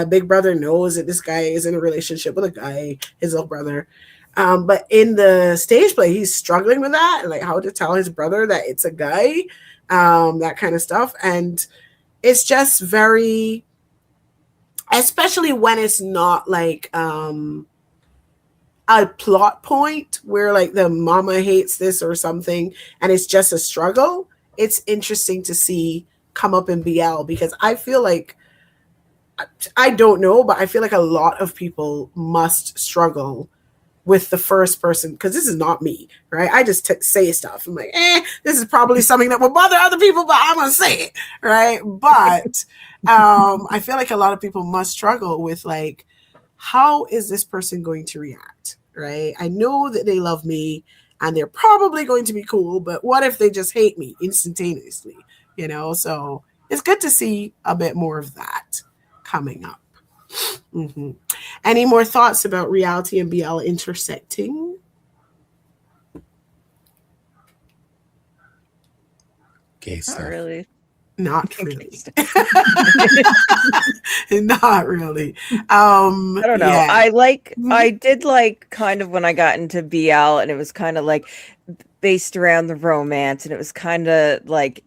Big Brother knows that this guy is in a relationship with a guy, his little brother. But in the stage play, he's struggling with that, like how to tell his brother that it's a guy, that kind of stuff. And it's just very, especially when it's not like a plot point where like the mama hates this or something, and it's just a struggle. It's interesting to see come up in BL, because I feel like, I don't know, but I feel like a lot of people must struggle with the first person, because this is not me, right? I just say stuff. I'm like, this is probably something that will bother other people, but I'm gonna say it, right? But I feel like a lot of people must struggle with like, how is this person going to react, right? I know that they love me and they're probably going to be cool, but what if they just hate me instantaneously, you know? So it's good to see a bit more of that coming up. Any more thoughts about reality and BL intersecting? Gay stuff. Not really. Not really. Not really. I don't know. Yeah. I did like kind of when I got into BL, and it was kind of like based around the romance, and it was kind of like,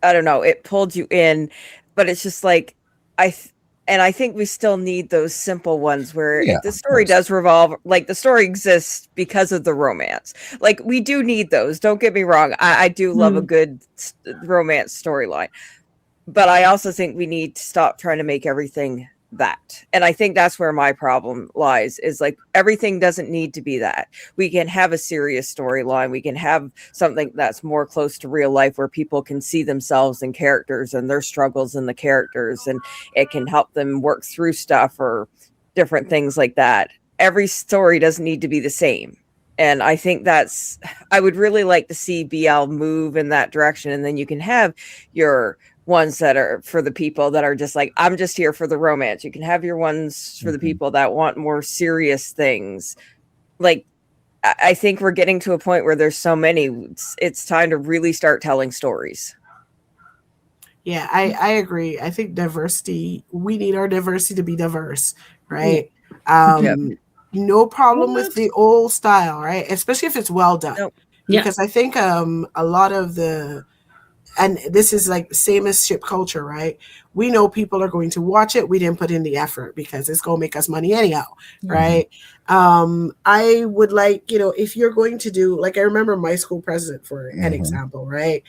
I don't know, it pulled you in, but it's just like, I think we still need those simple ones where if the story does revolve, like the story exists because of the romance. Like we do need those. Don't get me wrong. I do love a good romance storyline, but I also think we need to stop trying to make everything that. And I think that's where my problem lies, is like everything doesn't need to be that. We can have a serious storyline. We can have something that's more close to real life, where people can see themselves in characters and their struggles in the characters, and it can help them work through stuff or different things like that. Every story doesn't need to be the same. And I think I would really like to see BL move in that direction. And then you can have your ones that are for the people that are just like, I'm just here for the romance. You can have your ones for the people that want more serious things. Like, I think we're getting to a point where there's so many, it's time to really start telling stories. Yeah, I agree. I think diversity, we need our diversity to be diverse, right? No problem with the old style, right? Especially if it's well done. Nope. Because I think a lot of the, and this is like same as ship culture, right? We know people are going to watch it. We didn't put in the effort because it's going to make us money anyhow, right? I would like, you know, if you're going to do, like I remember My School President for an example, right?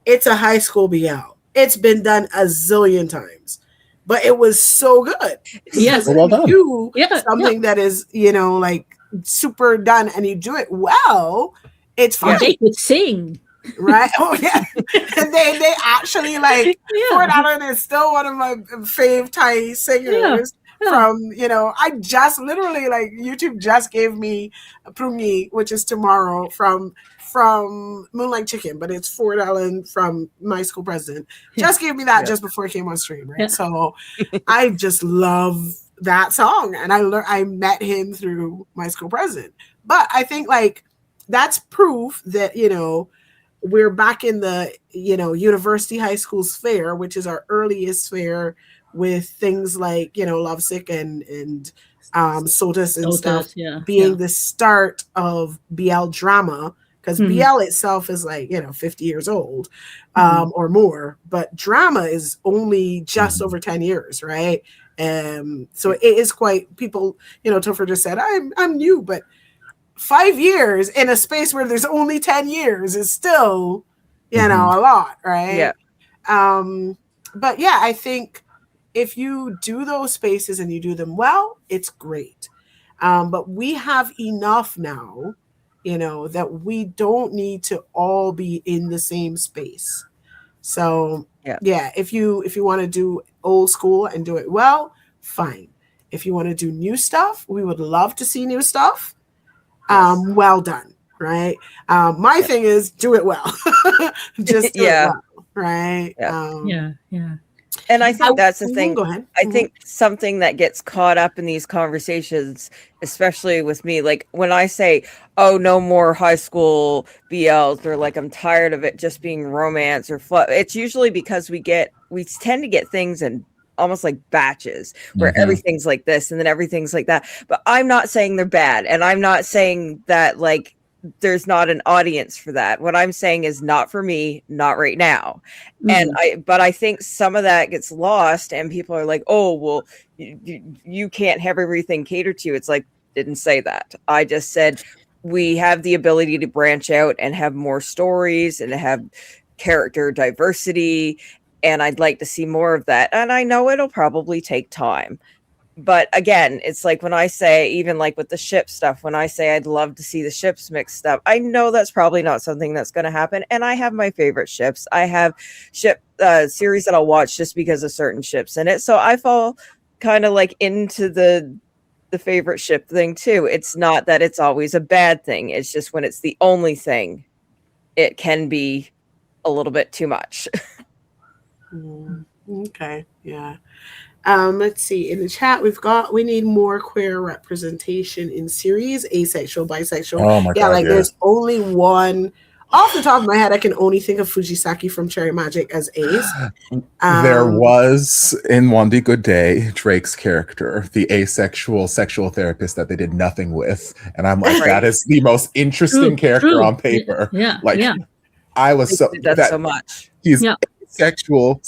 It's a high school BL. It's been done a zillion times, but it was so good. Yes, well done. You do something that is, you know, like super done, and you do it well. It's fun. They could sing, right? Oh yeah, and they actually like Fort Allen is still one of my fave Thai singers. From, you know, I just literally like YouTube just gave me Prungi, which is tomorrow from Moonlight Chicken, but it's Fort Allen from My School President. Just gave me that just before it came on stream, right? So I just love that song, and I met him through My School President. But I think like that's proof that, you know, we're back in the, you know, university high school sphere, which is our earliest sphere, with things like, you know, Lovesick and Sodas and stuff being the start of BL drama, because BL itself is like, you know, 50 years old or more, but drama is only just over 10 years, right? So it is quite, people, you know, Topher just said, I'm new, but 5 years in a space where there's only 10 years is still, you know, a lot, right? But yeah, I think if you do those spaces and you do them well, it's great. But we have enough now, you know, that we don't need to all be in the same space. So if you want to do old school and do it well, fine. If you want to do new stuff, we would love to see new stuff. Well done, right? My thing is do it well. Just do it well, right? And I think that's the thing. Go ahead. I think something that gets caught up in these conversations, especially with me, like when I say, oh, no more high school BLs, or like I'm tired of it just being romance or it's usually because we tend to get things in almost like batches where everything's like this and then everything's like that. But I'm not saying they're bad, and I'm not saying that like there's not an audience for that. What I'm saying is not for me, not right now. But I think some of that gets lost, and people are like, oh, well, you can't have everything catered to you. It's like, didn't say that. I just said we have the ability to branch out and have more stories and have character diversity, and I'd like to see more of that. And I know it'll probably take time. But again, it's like when I say, even like with the ship stuff, when I say I'd love to see the ships mixed up, I know that's probably not something that's going to happen. And I have my favorite ships. I have ship series that I'll watch just because of certain ships in it. So I fall kind of like into the favorite ship thing too. It's not that it's always a bad thing. It's just when it's the only thing, it can be a little bit too much. Okay. Yeah. Let's see. In the chat, we need more queer representation in series, asexual, bisexual. Oh my God, there's only one. Off the top of my head, I can only think of Fujisaki from Cherry Magic as ace. There was in One Day Good Day, Drake's character, the asexual sexual therapist that they did nothing with. And I'm like, that is the most interesting character on paper. I was so much. He's sexual,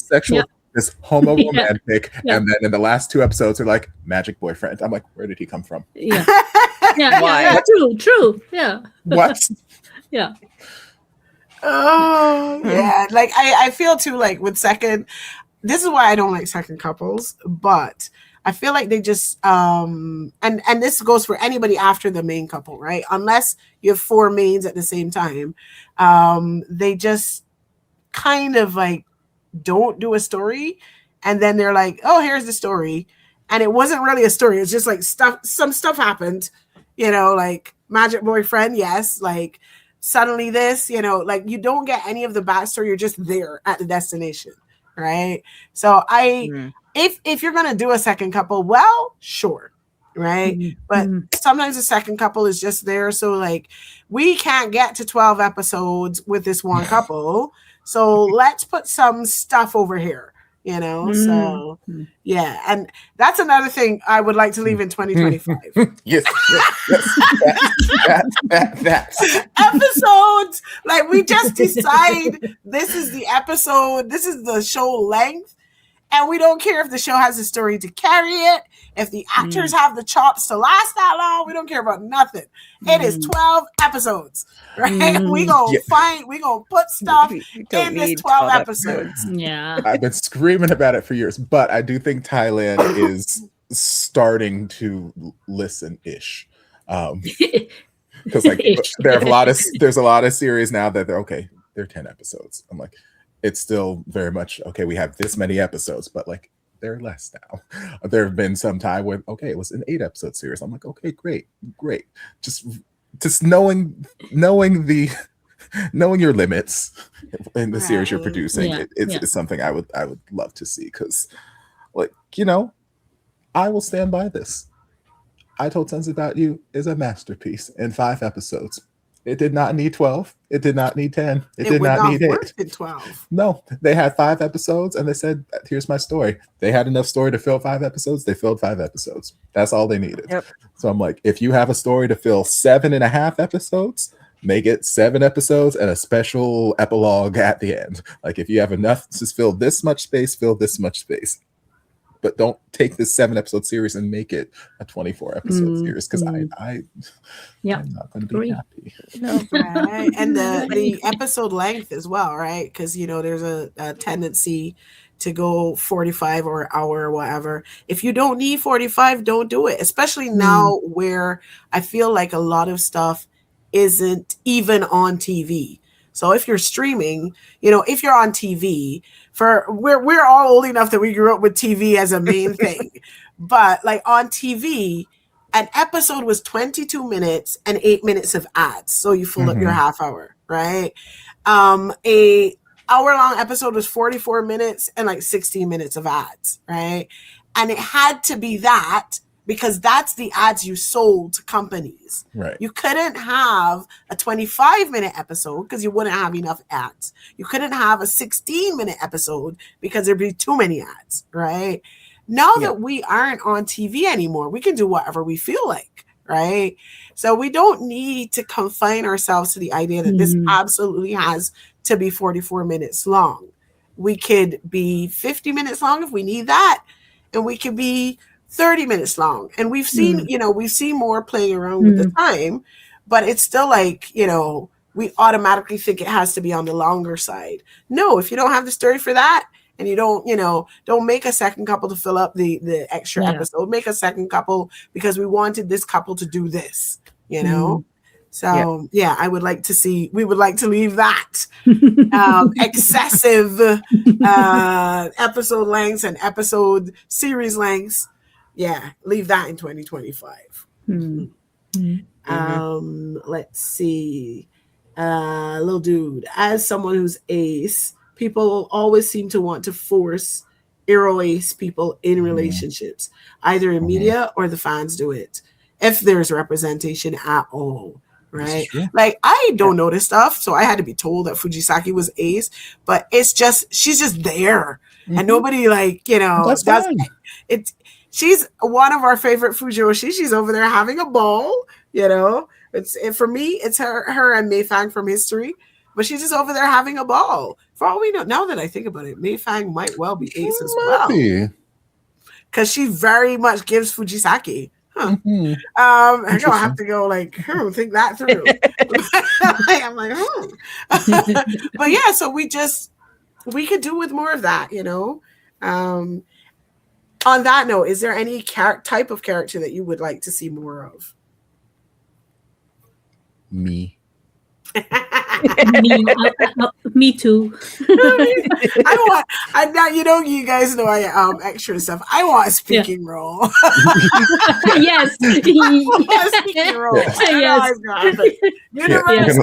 this homo romantic, and then in the last 2 episodes are like magic boyfriend. I'm like, where did he come from? Why? True. What? Oh yeah, like I feel too like with second. This is why I don't like second couples, but I feel like they just and this goes for anybody after the main couple, right? Unless you have 4 mains at the same time, they just kind of like don't do a story, and then they're like, oh, here's the story, and it wasn't really a story. It's just like some stuff happened, you know, like magic boyfriend, yes, like suddenly this, you know, like you don't get any of the backstory. You're just there at the destination, right? So Mm. if you're gonna do a second couple, well, sure, right? But sometimes the second couple is just there, so like we can't get to 12 episodes with this one couple, so let's put some stuff over here, you know. So yeah, and that's another thing I would like to leave in 2025. Yes. That's Episodes, like we just decide this is the episode, this is the show length, and we don't care if the show has a story to carry it, if the actors have the chops to last that long. We don't care about nothing. It is 12 episodes, right? We gonna put stuff We don't in this need 12 12 episodes. Yeah. I've been screaming about it for years, but I do think Thailand is starting to listen-ish. Because like there's a lot of series now that they're 10 episodes. I'm like, it's still very much okay, we have this many episodes, but like they're less now. There have been some time where it was an 8-episode series. I'm like, okay, great. Just knowing your limits in the series you're producing, it's something I would love to see, because like, I will stand by this. I Told Sons About You is a masterpiece in 5 episodes. It did not need 12. It did not need 10. It did not need 8. In 12. No, they had 5 episodes and they said, here's my story. They had enough story to fill 5 episodes. They filled 5 episodes. That's all they needed. Yep. So I'm like, if you have a story to fill 7.5 episodes, make it 7 episodes and a special epilogue at the end. Like if you have enough to fill this much space, fill this much space. But don't take this 7-episode series and make it a 24-episode series, because I'm not going to be happy. No. Right. And the episode length as well, right? Because there's a tendency to go 45 or an hour or whatever. If you don't need 45, don't do it. Especially now where I feel like a lot of stuff isn't even on TV. So if you're streaming, if you're on TV, we're all old enough that we grew up with TV as a main thing. But like on TV, an episode was 22 minutes and 8 minutes of ads. So you fill up your half hour, right? A hour-long episode was 44 minutes and like 16 minutes of ads, right? And it had to be that, because that's the ads you sold to companies. Right. You couldn't have a 25-minute episode because you wouldn't have enough ads. You couldn't have a 16-minute episode because there'd be too many ads, right? Now that we aren't on TV anymore, we can do whatever we feel like, right? So we don't need to confine ourselves to the idea that this absolutely has to be 44 minutes long. We could be 50 minutes long if we need that, and we could be 30 minutes long. And we've seen, we've seen more playing around with the time, but it's still like, we automatically think it has to be on the longer side. No, if you don't have the story for that, and you don't make a second couple to fill up the extra episode, make a second couple because we wanted this couple to do this, So we would like to leave that excessive episode lengths and episode series lengths. Yeah, leave that in 2025. Let's see. Little dude, as someone who's ace, people always seem to want to force Eero ace people in relationships, either in media or the fans do it, if there's representation at all. Right? Like, I don't know this stuff, so I had to be told that Fujisaki was ace, but it's just, she's just there. And nobody That's does fine. it. She's one of our favorite Fujoshi. She's over there having a ball, for me, it's her and Mei Fang from history, but she's just over there having a ball. For all we know, now that I think about it, Mei Fang might well be ace as well, because she very much gives Fujisaki. I'm gonna have to go think that through. I'm like, but yeah, so we could do with more of that, On that note, is there any type of character that you would like to see more of? Me. Me too. You guys know I extra stuff. I want a speaking role. Yes. I want a speaking role. Yes. Universe,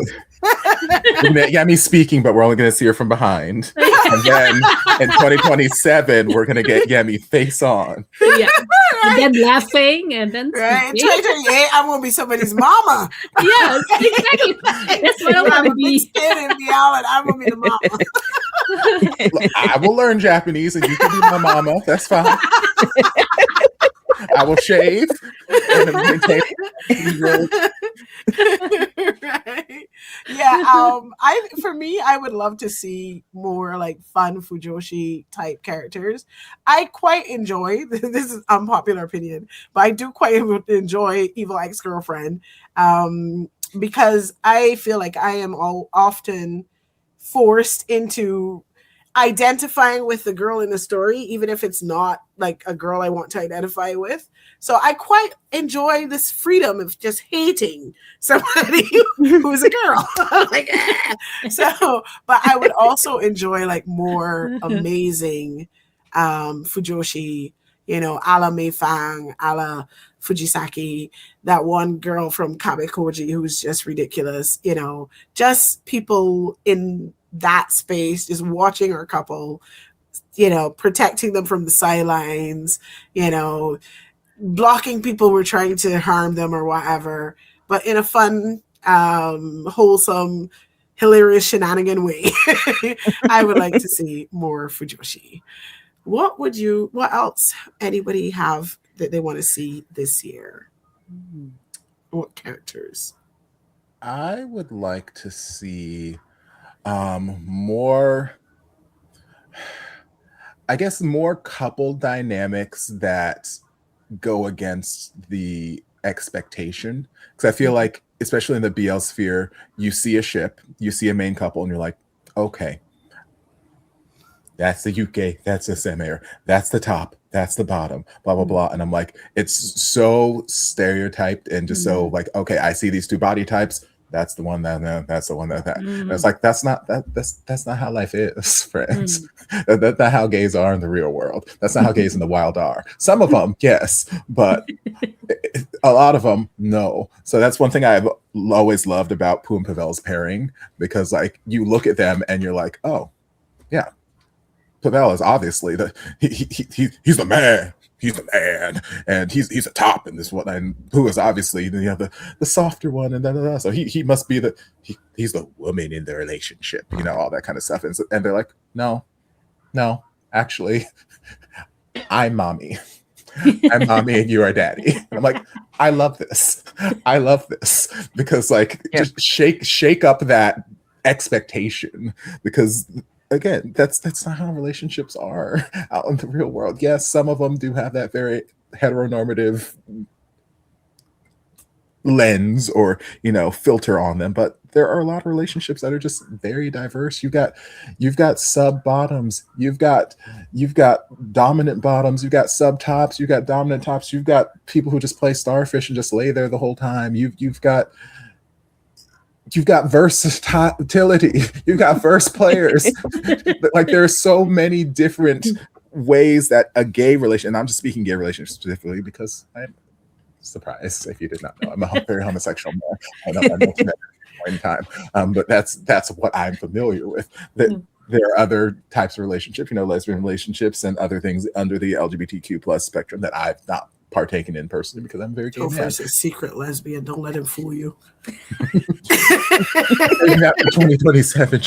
Yami speaking, but we're only going to see her from behind. And then in 2027, we're going to get Yami face on. Yeah. And then laughing, and then Right? In speaking. 2028, I'm going to be somebody's mama. Yes, exactly. That's what I I'm want a to big be. kid and be out, and I'm going to be the mama. Look, I will learn Japanese and you can be my mama. That's fine. I will shave and maintain. Right? Yeah. For me, I would love to see more like fun Fujoshi type characters. I quite enjoy this is unpopular opinion, but I do quite enjoy Evil Ex-Girlfriend because I feel like I am often forced into identifying with the girl in the story, even if it's not like a girl I want to identify with. So I quite enjoy this freedom of just hating somebody who's a girl. Like, so, but I would also enjoy like more amazing Fujoshi, a la Mei Fang, a la Fujisaki, that one girl from Kabekoji who's just ridiculous, just people in that space, just watching our couple, protecting them from the sidelines, blocking people who are trying to harm them or whatever, but in a fun, wholesome, hilarious shenanigan way. I would like to see more Fujoshi. What else anybody have that they want to see this year? What characters? I would like to see more, I guess, more couple dynamics that go against the expectation. Because I feel like, especially in the BL sphere, you see a ship, you see a main couple, and you're like, okay, that's the UK, that's the Semir, that's the top, that's the bottom, blah, blah, blah. And I'm like, it's so stereotyped and just so like, okay, I see these two body types. That's the one that's the one that. And it's like, that's not how life is, friends. That's not how gays are in the real world. That's not how gays in the wild are. Some of them, yes, but a lot of them, no. So that's one thing I've always loved about Pooh and Pavel's pairing, because like you look at them and you're like, oh, yeah, Pavel is obviously he's the man. He's the man, and he's a top in this one, and Pooh is obviously the softer one, and so he must be he's the woman in the relationship, all that kind of stuff, and they're like, no, actually, I'm mommy. I'm mommy and you are daddy. And I'm like, I love this because like just shake up that expectation, because again, that's not how relationships are out in the real world. Yes, some of them do have that very heteronormative lens or filter on them, but there are a lot of relationships that are just very diverse. You've got sub bottoms, you've got dominant bottoms, you've got sub tops, you've got dominant tops, you've got people who just play starfish and just lay there the whole time. You've got versatility. You've got verse players. Like there are so many different ways that a gay relation, and I'm just speaking gay relationship specifically because I'm surprised if you did not know. I'm a very homosexual man. I know that at this point in time. But that's what I'm familiar with. That there are other types of relationships, lesbian relationships and other things under the LGBTQ plus spectrum that I've not partaken in personally because I'm very gay. Topher's a secret lesbian. Don't let him fool you. That for 2027.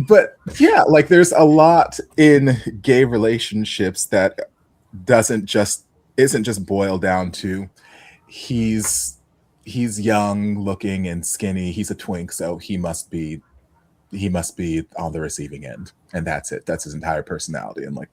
But yeah, like there's a lot in gay relationships that isn't just boiled down to he's young looking and skinny, he's a twink, so he must be on the receiving end, and that's it. That's his entire personality. And like,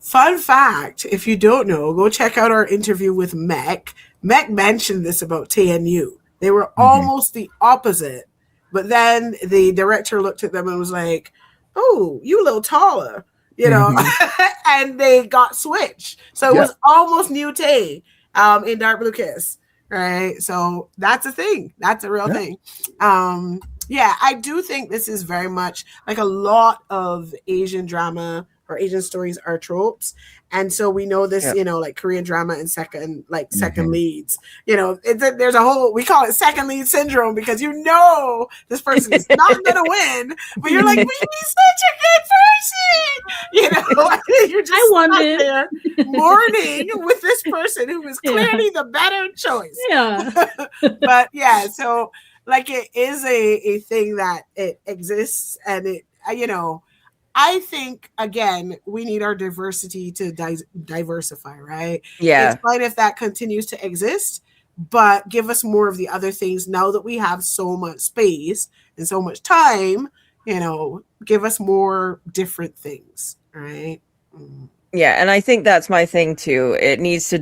fun fact, if you don't know, go check out our interview with Mech. Mech mentioned this about TNU. They were almost the opposite, but then the director looked at them and was like, oh, you a little taller, and they got switched. So it was almost New Tay in Dark Blue Kiss, right? So that's a thing. That's a real thing. I do think this is very much like a lot of Asian drama or Asian stories are tropes. And so we know this, like Korean drama and second leads, there's a whole, we call it second lead syndrome, because this person is not going to win, but you're like, but he's such a good person. You're just stuck there mourning with this person who is clearly the better choice. Yeah. But yeah, so like it is a thing that it exists, and it, I think, again, we need our diversity to diversify, right? Yeah. It's fine if that continues to exist, but give us more of the other things now that we have so much space and so much time, give us more different things, right? Yeah, and I think that's my thing too. It needs to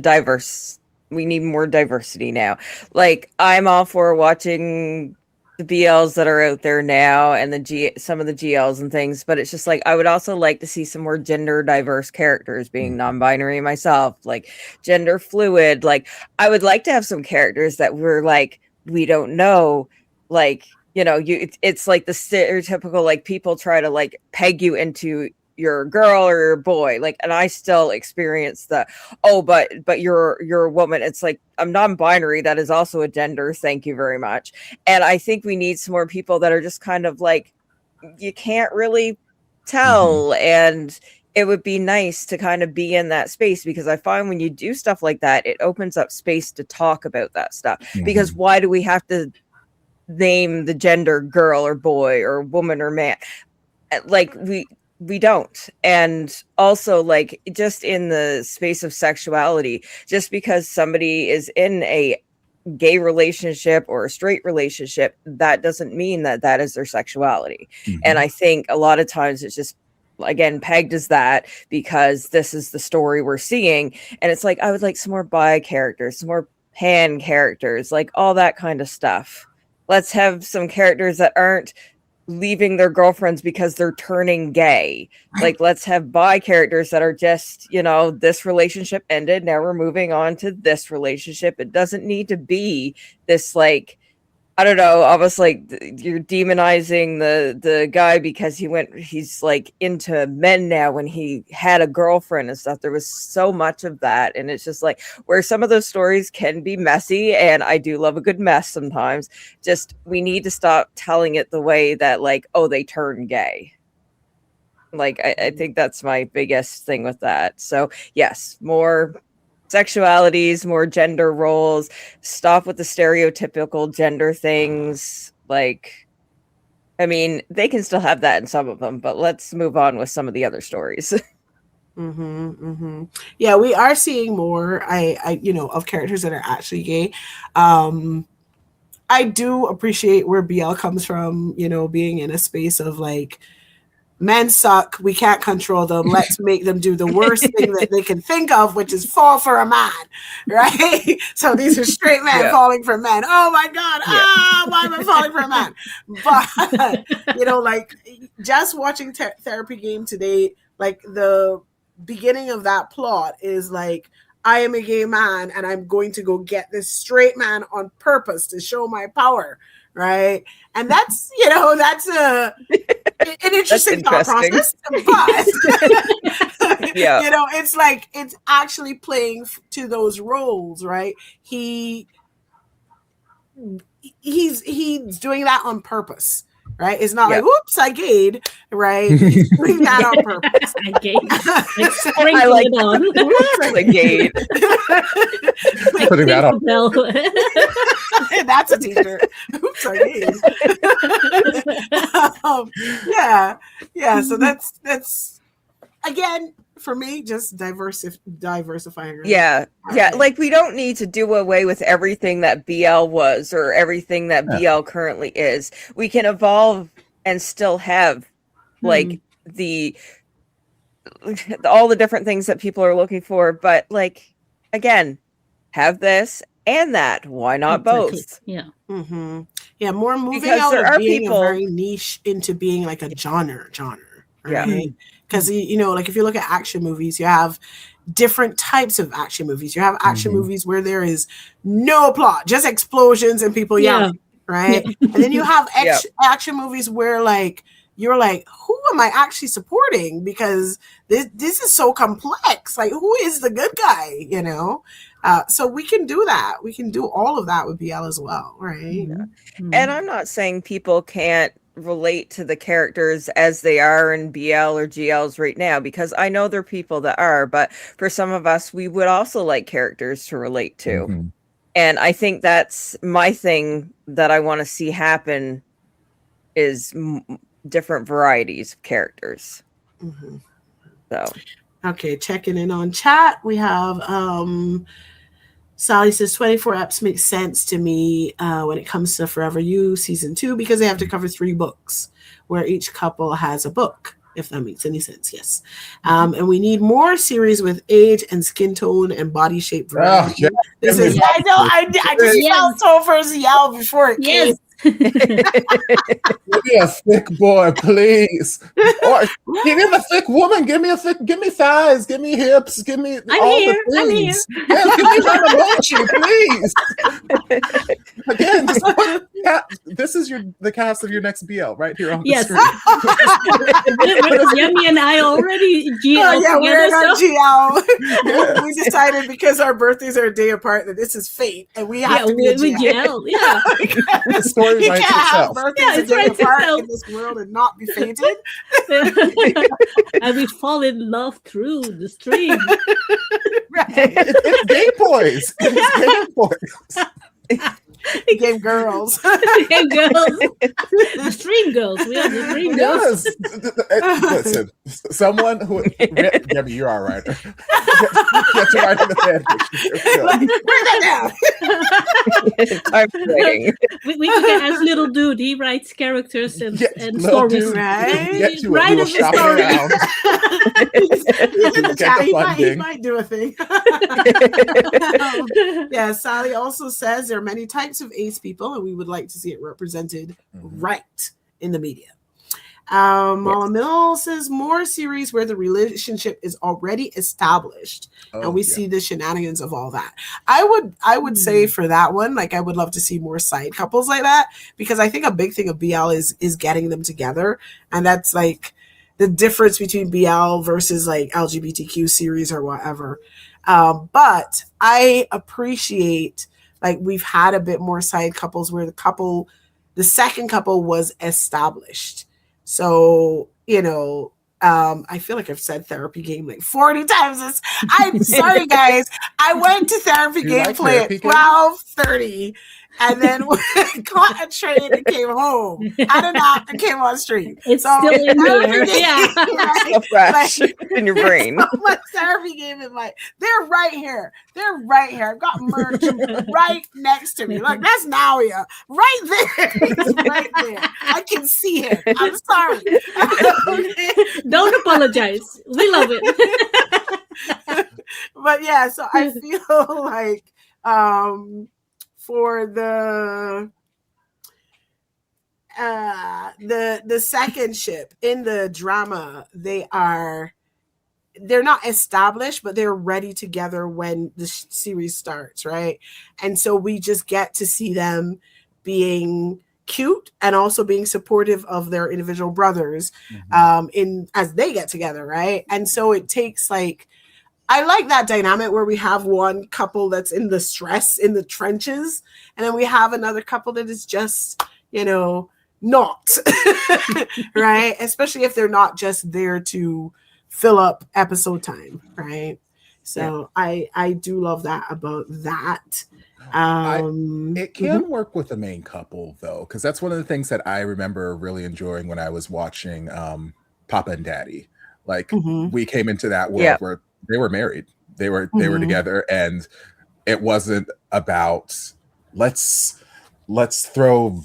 we need more diversity now. Like, I'm all for watching the BLs that are out there now and some of the GLs and things, but it's just like, I would also like to see some more gender diverse characters, being non-binary myself, like gender fluid. Like, I would like to have some characters that were like, we don't know, like, it's like the stereotypical, like, people try to like peg you into you're a girl or you're a boy, like, and I still experience the, but you're a woman. It's like, I'm non-binary, that is also a gender, thank you very much. And I think we need some more people that are just kind of like, you can't really tell, and it would be nice to kind of be in that space, because I find when you do stuff like that, it opens up space to talk about that stuff. Because why do we have to name the gender girl or boy or woman or man? Like, we don't. And also, like, just in the space of sexuality, just because somebody is in a gay relationship or a straight relationship, that doesn't mean that that is their sexuality. And I think a lot of times it's just, again, pegged as that because this is the story we're seeing. And it's like, I would like some more bi characters, some more pan characters, like all that kind of stuff. Let's have some characters that aren't leaving their girlfriends because they're turning gay. Like, let's have bi characters that are just, this relationship ended, now we're moving on to this relationship. It doesn't need to be this, like, I don't know, almost like you're demonizing the guy because he's like into men now when he had a girlfriend and stuff. There was so much of that, and it's just like, where some of those stories can be messy, and I do love a good mess sometimes. Just, we need to stop telling it the way that, like, oh, they turn gay. Like, I think that's my biggest thing with that. So yes, more sexualities, more gender roles, stop with the stereotypical gender things. Like, I mean, they can still have that in some of them, but let's move on with some of the other stories. Yeah, we are seeing more of characters that are actually gay. I do appreciate where BL comes from, being in a space of like, men suck, we can't control them, let's make them do the worst thing that they can think of, which is fall for a man, right? So these are straight men falling for men. Oh my God, why am I falling for a man? But, like, just watching Therapy Game today, like, the beginning of that plot is like, I am a gay man and I'm going to go get this straight man on purpose to show my power, right? And that's, that's an interesting thought process, but it's like, it's actually playing to those roles, right? He's doing that on purpose, right? It's not like, oops, I gayed, right? He's doing that on purpose. I gayed. I like it on. I gayed. Putting that on. That's a t-shirt. Oops, I gayed. Yeah. So that's again, for me, just diversifying. Right? Yeah. Like, we don't need to do away with everything that BL was or everything that BL currently is. We can evolve and still have like all the different things that people are looking for. But, like, again, have this and that. Why not both? Yeah. Yeah, more moving Because out of being a very niche into being like a genre, right? Because like, if you look at action movies, you have different types of action movies. You have action movies where there is no plot, just explosions and people yelling, right? And then you have action movies where, like, you're like, who am I actually supporting? Because this is so complex. Like, who is the good guy? You know, so we can do that. We can do all of that with BL as well, right? Mm-hmm. And I'm not saying people can't relate to the characters as they are in BL or GLs right now, because I know there are people that are, but for some of us, we would also like characters to relate to. Mm-hmm. And I think that's my thing that I want to see happen is different varieties of characters. Mm-hmm. So, okay, checking in on chat. We have Sally says 24 eps makes sense to me when it comes to Forever You season 2 because they have to cover 3 books where each couple has a book, if that makes any sense. Yes. And we need more series with age and skin tone and body shape variety. Yeah. This is, I know, I just felt Topher's yell before it came. Give me a thick boy, please. Or give me a thick woman. Give me thighs. Give me hips. Give me I'm here. Yeah, give me Ramamochi, please. Again, just this is the cast of your next BL right here on the screen. Yemi and I already GL yeah, we're not so. GL. Yeah. We decided because our birthdays are a day apart that this is fate, and we have to be a GL. Yeah. The story you writes can't have itself. birthdays a day apart in this world and not be fated. And we fall in love through the stream. Right. It's gay boys. It's gay boys. Game girls. Game girls. The stream girls. We are the stream girls. Listen, someone who Debbie, you're all right. Get to write in the fan fiction. Bring that down. I'm writing. We can get as little dude. He writes characters and stories. Dude, right? Get to it. Write We will us a shop story. around. He's in the Get chat. the He funding. might do a thing. Yeah, Sally also says there are many types of ace people, and we would like to see it represented right in the media. Mala Mill says more series where the relationship is already established, and we see the shenanigans of all that. I would say for that one, like I would love to see more side couples like that, because I think a big thing of BL is getting them together, and that's like the difference between BL versus like LGBTQ series or whatever. But I appreciate like we've had a bit more side couples where the second couple was established. So, you know, I feel like I've said therapy game like 40 times. I'm sorry, guys. I went to therapy game play at 12:30 and then caught a train and came home. Had a nap and came on stream. It's still in there. Yeah. So fresh in your brain. So my therapy game is like, they're right here. They're right here. I've got merch right next to me. Look, that's Naoya. Right there. It's right there. I can see it. I'm sorry. Don't apologize. We love it. But yeah, so I feel like for the second ship in the drama, they're not established, but they're ready together when the series starts, right? And so we just get to see them being cute and also being supportive of their individual brothers as they get together, right? And so it takes like, I like that dynamic where we have one couple that's in the stress in the trenches, and then we have another couple that is just, you know, not right, especially if they're not just there to fill up episode time, right? So I do love that about that. It can work with the main couple though, because that's one of the things that I remember really enjoying when I was watching Papa and Daddy. Like we came into that world where they were married, they were together, and it wasn't about let's throw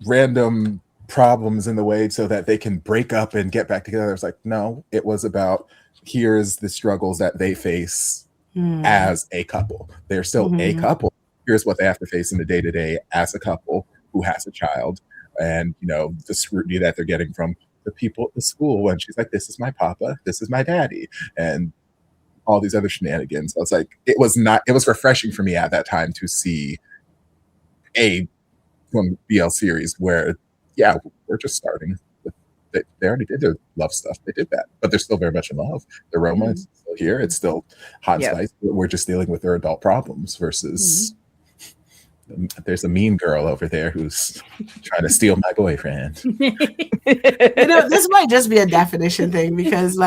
random problems in the way so that they can break up and get back together. It's like, no, it was about here's the struggles that they face as a couple. They're still a couple. Here's what they have to face in the day-to-day as a couple who has a child, and you know, the scrutiny that they're getting from the people at the school. And she's like, this is my papa, this is my daddy, and all these other shenanigans. I was like, it was refreshing for me at that time to see a BL series where we're just starting with they already did their love stuff. They did that, but they're still very much in love. Their romance is still here. It's still hot and spicy. We're just dealing with their adult problems versus there's a mean girl over there who's trying to steal my boyfriend. This might just be a definition thing because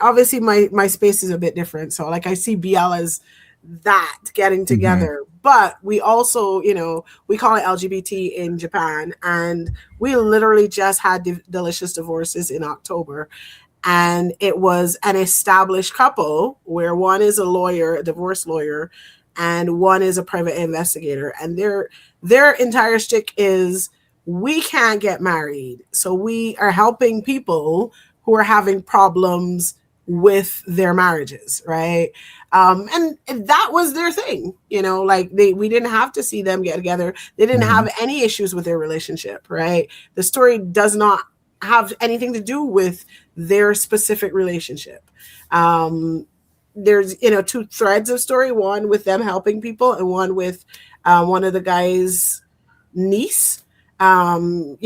obviously my space is a bit different. So like I see BL as that getting together, but we also, we call it LGBT in Japan, and we literally just had delicious divorces in October. And it was an established couple where one is a lawyer, a divorce lawyer, and one is a private investigator. And their entire shtick is, we can't get married, so we are helping people who are having problems with their marriages, right? And that was their thing, we didn't have to see them get together. They didn't have any issues with their relationship, right? The story does not have anything to do with their specific relationship. There's, two threads of story, one with them helping people and one with one of the guys' niece, and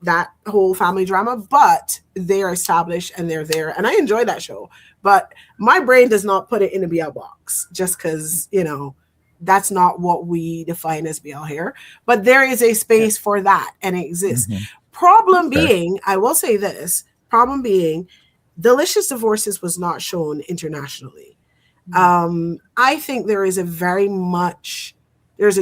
that whole family drama, but they are established and they're there. And I enjoy that show, but my brain does not put it in a BL box just because, that's not what we define as BL here, but there is a space for that and it exists. Problem being, I will say this, Delicious Divorces was not shown internationally. I think there's a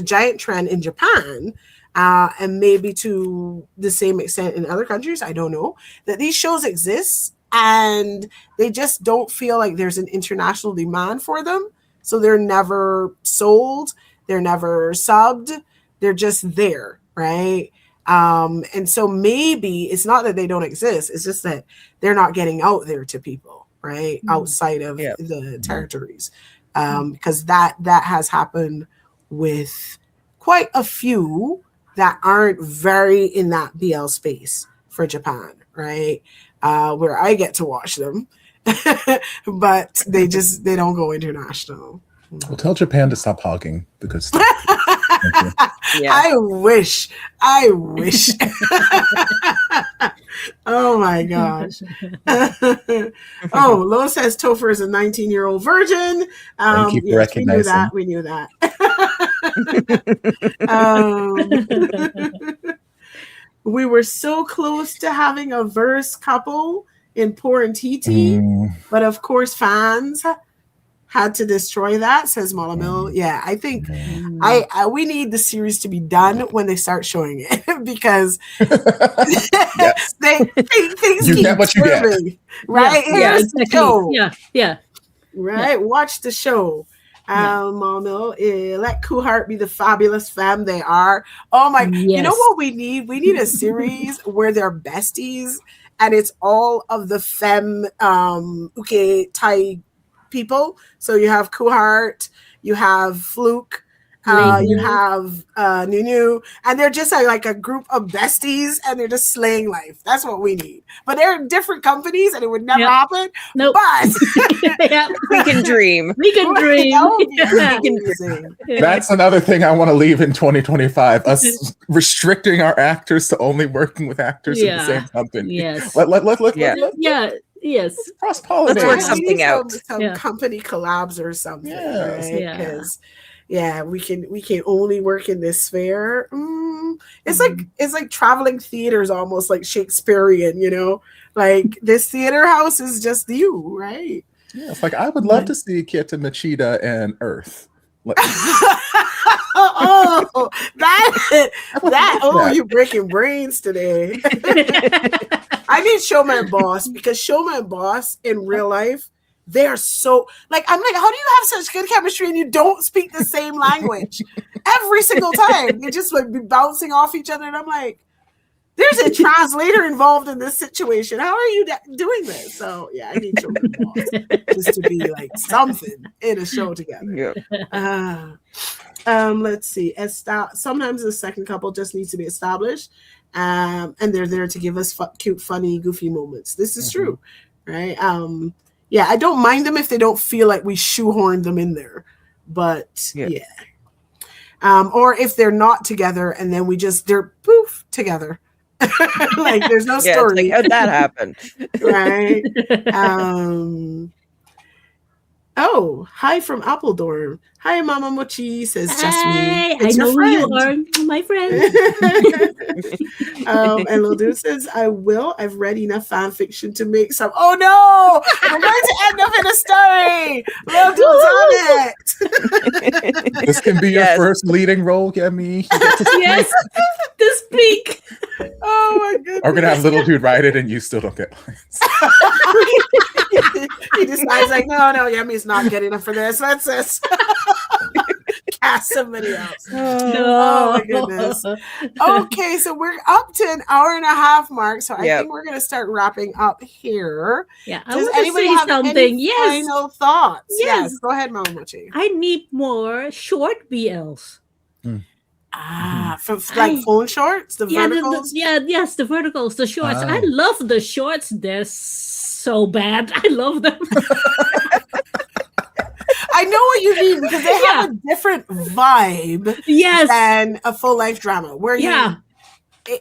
giant trend in Japan, and maybe to the same extent in other countries, I don't know, that these shows exist and they just don't feel like there's an international demand for them. So they're never sold, they're never subbed, they're just there, right? And so maybe it's not that they don't exist, it's just that they're not getting out there to people, right? Outside of the territories. Because that has happened with quite a few that aren't very in that BL space for Japan, right? Where I get to watch them, but they don't go international. Well, tell Japan to stop hogging the good stuff. I wish. Oh my gosh. Lo says Topher is a 19-year-old virgin. Thank you for recognizing. We knew that. We were so close to having a verse couple in Poor and TT, but of course fans had to destroy that, says Malamil. Yeah, I think we need the series to be done when they start showing it because things you keep get what you get, right? Yeah, exactly. Yeah. Right, watch the show. Malamil, let Kuhart be the fabulous femme they are. Oh my! Yes. You know what we need? We need a series where they're besties, and it's all of the femme uke Thai people. So you have Kuhart, you have Fluke, you have Nunu, and they're just like a group of besties, and they're just slaying life. That's what we need. But they're different companies, and it would never happen. Nope. But we can dream. We can dream. That's another thing I want to leave in 2025. Us restricting our actors to only working with actors in the same company. Yes. Yes. Cross pollinate. Let's work something out. Some company collabs or something. Yes. Right? Because we can only work in this sphere. It's like traveling theaters, almost like Shakespearean, like this theater house is just you, right? Yeah, it's like I would love to see Kieta Machida and Earth. You're breaking brains today. I need Showman Boss, because Showman Boss in real life, they are so I'm like, how do you have such good chemistry and you don't speak the same language every single time? They just be bouncing off each other, and I'm like, there's a translator involved in this situation. How are you doing this? So I need Showman Boss just to be like something in a show together. Let's see. Sometimes the second couple just needs to be established, and they're there to give us cute, funny, goofy moments. This is true, right? I don't mind them if they don't feel like we shoehorned them in there, but or if they're not together and then they're poof together. Like there's no Yeah, it's like, story, how'd that happen? right? Oh, hi from Appledorn. Hi, Mama Mochi, says just me. Hi, It's I know your who you friend. are, my friend. And Lil says, I will. I've read enough fan fiction to make some. Oh no! We're going to end up in a story. Lil on it. This can be your Yes. first leading role, Yemi. Yes, to speak. Oh my goodness. We're gonna have little dude write it, and you still don't get lines. He decides like, no, Yemi's not good enough for this. Let's just cast somebody else. Oh my goodness. Okay, so we're up to an hour and a half mark. So I Yep. think we're gonna start wrapping up here. Yeah, I Does want to anybody say have something. any Yes, final thoughts? Yes. Go ahead, Mama Mochi. I need more short BLs. For like I- phone shorts, the Yeah, verticals. yes, the verticals, the shorts. I Oh. love the shorts. They're so bad. I love them. I know what you mean because they have a different vibe Yes. than a full life drama where Yeah.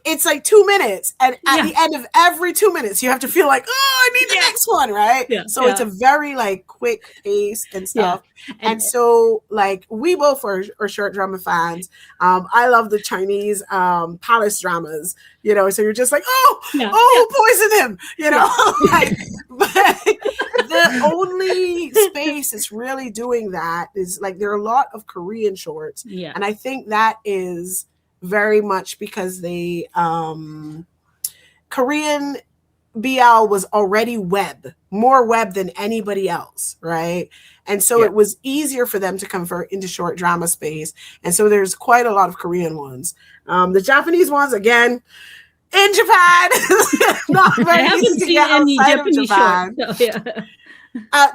it's like 2 minutes, and at Yeah. the end of every 2 minutes, you have to feel like, oh, I need the next one, right? Yeah, So it's a very like quick pace and stuff. And so, like, we both are short drama fans. I love the Chinese palace dramas, you know. So you're just like, poison him, you know. Like, but the only space that's really doing that is like there are a lot of Korean shorts, Yeah. and I think that is very much because they Korean BL was already more web than anybody else, right? And so it was easier for them to convert into short drama space. And so there's quite a lot of Korean ones. The Japanese ones, again, in Japan, not I very haven't easy to seen get any outside of Japanese Japan. shorts. So, yeah.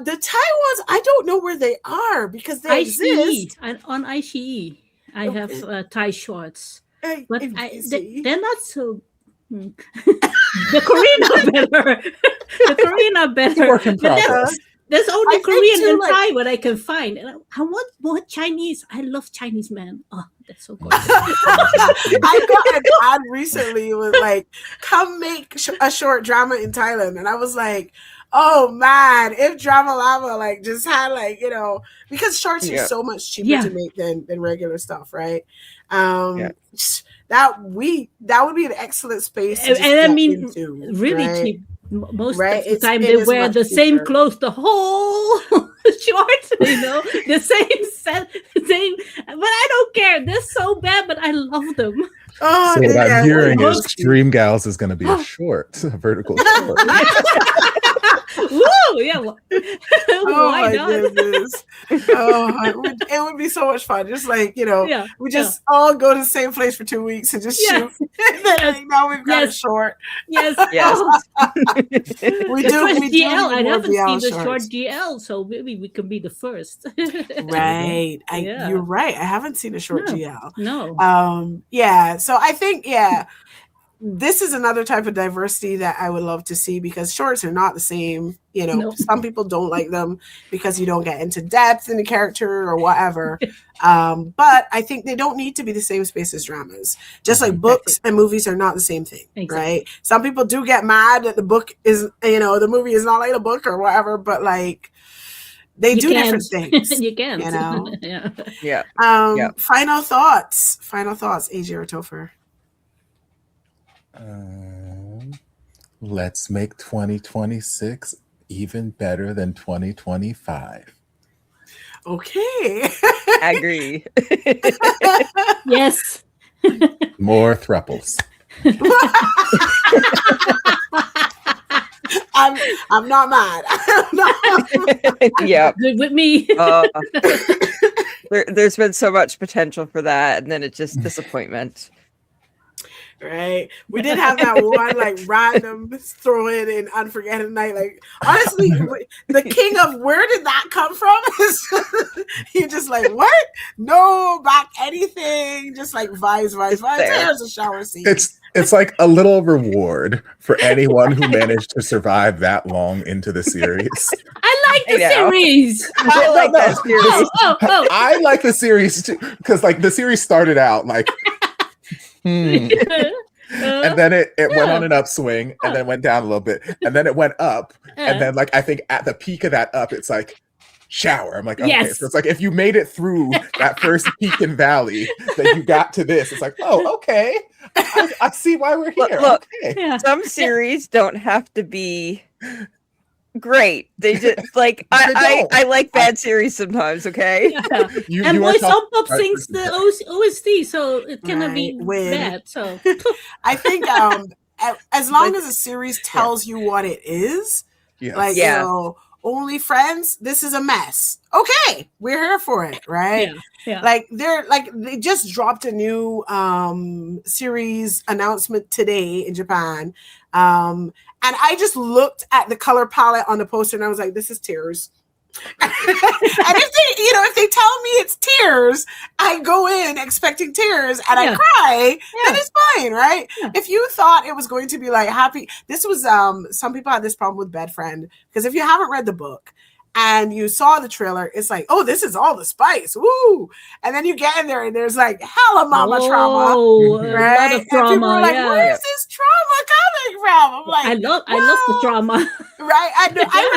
The Thai ones, I don't know where they are because they ICE. exist. On ICE, I have Thai shorts. But they're not so. The Korean are better. The Korean are better. Work in But progress. there's only I think Korean too, and like- Thai what I can find. And I want more Chinese. I love Chinese men. Oh, that's so gorgeous. I got an ad recently. It was like, come make a short drama in Thailand. And I was like, oh man, if DramaLlama like just had like, you know, because shorts are so much cheaper to make than regular stuff, right? That would be an excellent space to just And I get into, into, really right? cheap. Most Right? of the It time they is wear much the same cheaper. clothes the whole short, you know, the same set, same. But I don't care. They're so bad, but I love them. Oh, So what yeah, I'm hearing well, is Dream Gals is going to be a short, a vertical short. Woo! Yeah. oh Why my not? goodness. Oh, it would be so much fun. Just like, you know, Yeah, we just all go to the same place for 2 weeks and just shoot. And then like, now we've got a short. Yes. Yes. We The do. first We do GL. I need more haven't seen the BL short shorts. GL, so maybe we can be the first. Right. Yeah. You're right. I haven't seen a short No. GL. No. Yeah. So I think, this is another type of diversity that I would love to see because shorts are not the same. You know, No. some people don't like them because you don't get into depth in the character or whatever. But I think they don't need to be the same space as dramas. Just like books and movies are not the same thing, right? Some people do get mad that the book is, you know, the movie is not like a book or whatever, but like they do different things. You can. You know? Yeah. Final thoughts, AJ or Topher. Let's make 2026 even better than 2025. Okay. I agree. Yes. More thruples. I'm not mad. I'm not Yeah. Good with me. There's been so much potential for that, and then it's just disappointment. Right. We did have that one like random throw in Unforgettable Night. Like honestly, the king of where did that come from? You're just like, what? No back anything. Just like vibes. There's a shower scene. It's like a little reward for anyone who managed to survive that long into the series. I like the series. I like that series. Oh. I like the series too because like the series started out like and and then it went on an upswing, and then went down a little bit, and then it went up, and then like I think at the peak of that up, it's like shower. I'm like, okay, Yes. so it's like if you made it through that first peak and valley, then you got to this. It's like, oh, okay, I see why we're here. Look, okay. Yeah. some series don't have to be great. They just like I like bad series sometimes. Okay. Yeah. You And are Boy talking Song right sings person. the OST, so it cannot be Right, win. bad. So I think as long as a series tells you what it is, Yes. like Yeah. you know, Only Friends, this is a mess. Okay, we're here for it, right? yeah. Like they just dropped a new series announcement today in Japan. And I just looked at the color palette on the poster and I was like, this is tears. And if they tell me it's tears, I go in expecting tears and I cry, then it's fine, right? Yeah. If you thought it was going to be like happy, this was some people had this problem with Bed Friend, because if you haven't read the book and you saw the trailer, it's like, oh, this is all the spice, woo! And then you get in there and there's like hella mama trauma, right? A lot of And people drama. are like, Yeah. where's this trauma coming from? I'm like, I love the drama. right? I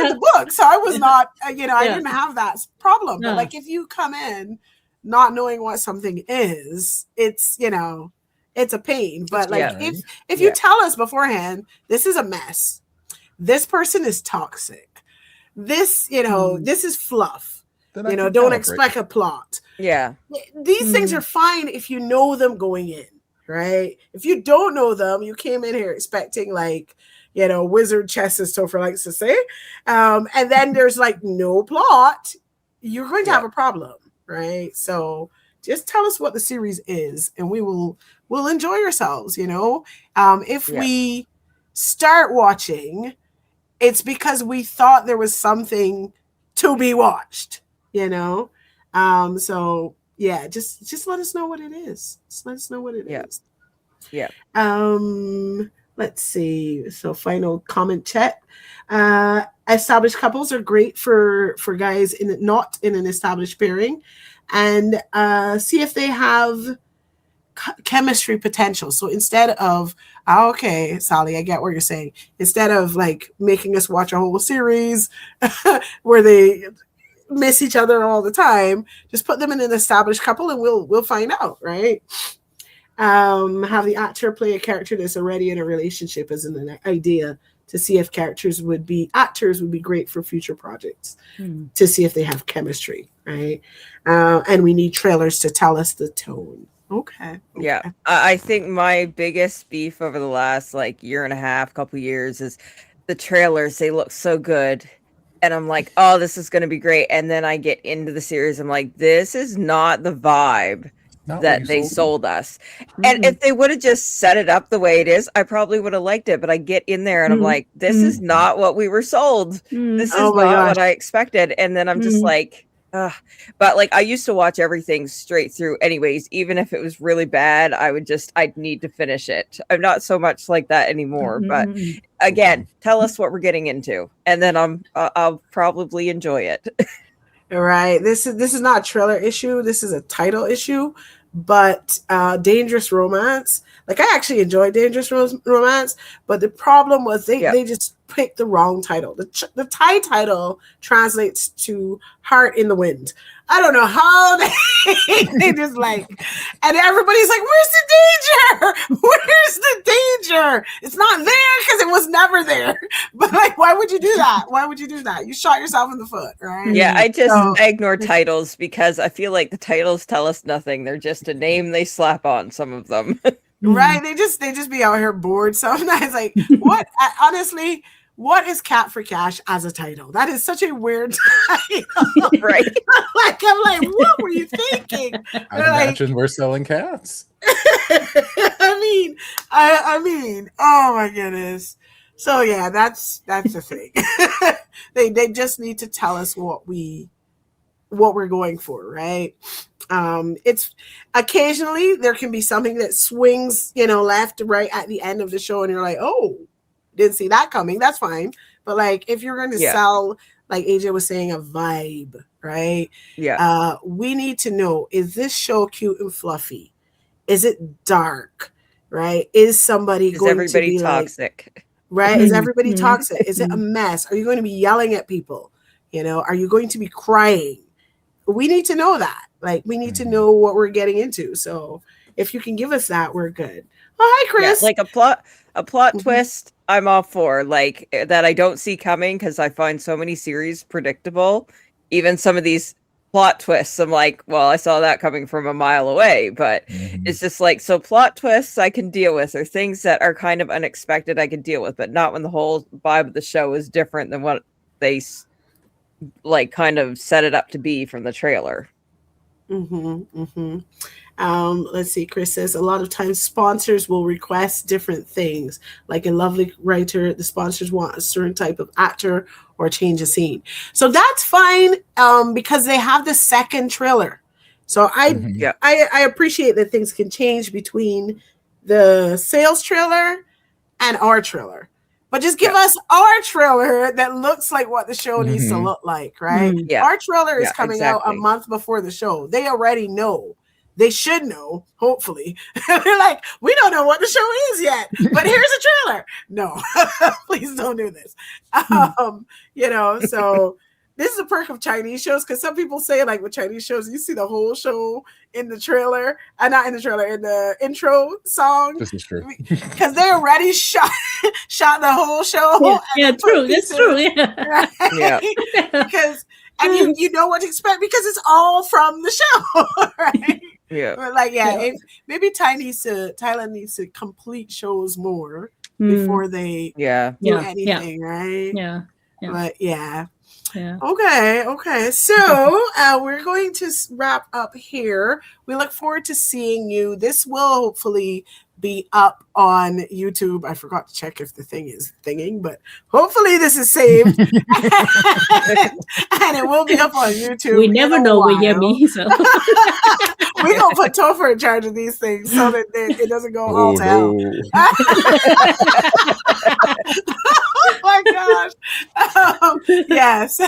read the book, so I was not, I Yeah. didn't have that problem. Yeah. But like, if you come in not knowing what something is, it's it's a pain. But like, Yeah. if you tell us beforehand, this is a mess. This person is toxic. This, this is fluff. Then I can Don't calibrate. expect a plot. Yeah. These things are fine if you know them going in, right? If you don't know them, you came in here expecting like, wizard chess, as Topher likes to say, and then there's like no plot, you're going to have a problem, right? So just tell us what the series is, and we'll enjoy ourselves. If we start watching, it's because we thought there was something to be watched, so yeah, just let us know what it is. Just let us know what it is. Yeah. Let's see. So final comment chat. Established couples are great for guys not in an established pairing, and see if they have chemistry potential. So instead of okay, Sally, I get what you're saying. Instead of like making us watch a whole series where they miss each other all the time, just put them in an established couple and we'll find out, right? Have the actor play a character that's already in a relationship as an idea to see if actors would be great for future projects, to see if they have chemistry, right? And we need trailers to tell us the tone. Okay. Yeah. I think my biggest beef over the last year and a half, couple years is the trailers. They look so good. And I'm like, oh, this is going to be great. And then I get into the series. I'm like, this is not the vibe that they sold us. And if they would have just set it up the way it is, I probably would have liked it. But I get in there and I'm like, this is not what we were sold. This is not what I expected. And then I'm just like, ugh. But I used to watch everything straight through anyways. Even if it was really bad, I'd need to finish it. I'm not so much like that anymore. But again, tell us what we're getting into. And then I'll probably enjoy it. All right. This is not a trailer issue. This is a title issue. But Dangerous Romance, I actually enjoyed Dangerous Romance, but the problem was they just picked the wrong title. The Thai title translates to Heart in the Wind. I don't know how they just and everybody's like, where's the danger? Where's the danger? It's not there because it was never there. But why would you do that? Why would you do that? You shot yourself in the foot, right? Yeah, I ignore titles because I feel like the titles tell us nothing. They're just a name they slap on some of them. Right? They just be out here bored sometimes. What? Honestly, what is Cat for Cash as a title? That is such a weird title. Right? I'm like, what were you thinking? I imagine we're selling cats. I mean, oh my goodness. So yeah, that's the thing. They just need to tell us what we're going for, right? It's occasionally there can be something that swings, left to right at the end of the show, and you're like, oh, didn't see that coming. That's fine. But if you're going to sell, like AJ was saying, a vibe, right? Yeah. We need to know, is this show cute and fluffy? Is it dark? right? Is somebody Is going to everybody be like, toxic? right? Is everybody Mhm. toxic? Is it a mess? Are you going to be yelling at people? Are you going to be crying? We need to know that. Like, we need to know what we're getting into. So if you can give us that, we're good. Oh, hi, Yeah, Chris. like a plot Mhm. twist, I'm all for, like, that I don't see coming, because I find so many series predictable. Even some of these plot twists, I'm like, well, I saw that coming from a mile away. But it's just like, so plot twists I can deal with, or things that are kind of unexpected I can deal with, but not when the whole vibe of the show is different than what they like kind of set it up to be from the trailer. Let's see. Chris says a lot of times sponsors will request different things. Like in Lovely Writer, the sponsors want a certain type of actor or change a scene. So that's fine because they have the second trailer. So I appreciate that things can change between the sales trailer and our trailer. But just give us our trailer that looks like what the show needs to look like, right? Yeah. Our trailer is Yeah, coming out a exactly. month before the show. They already know. They should know, hopefully. They're like, we don't know what the show is yet, but here's a trailer. No, please don't do this. So this is a perk of Chinese shows, because some people say, like, with Chinese shows, you see the whole show in the trailer, not in the trailer, in the intro song. This is true. Because they already shot the whole show. Yeah, true. That's true. Yeah. Right? Yeah. Because you know what to expect because it's all from the show, right? Yeah. But like, maybe Thailand needs to complete shows more before they do anything, right? Yeah. But Yeah. Okay. So we're going to wrap up here. We look forward to seeing you. This will hopefully be up on YouTube. I forgot to check if the thing is thinging, but hopefully this is saved. And it will be up on YouTube. We never know with Yemi. So. We don't put Topher in charge of these things so that it doesn't go all to hell. Oh my gosh. So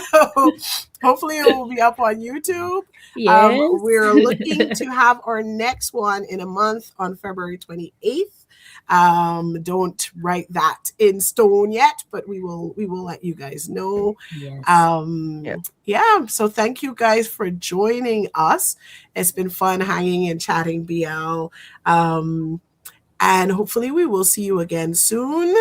hopefully it will be up on YouTube. Yes. We're looking to have our next one in a month on February 28th. Don't write that in stone yet, but we will let you guys know. Yes. So thank you guys for joining us. It's been fun hanging and chatting BL. And hopefully we will see you again soon.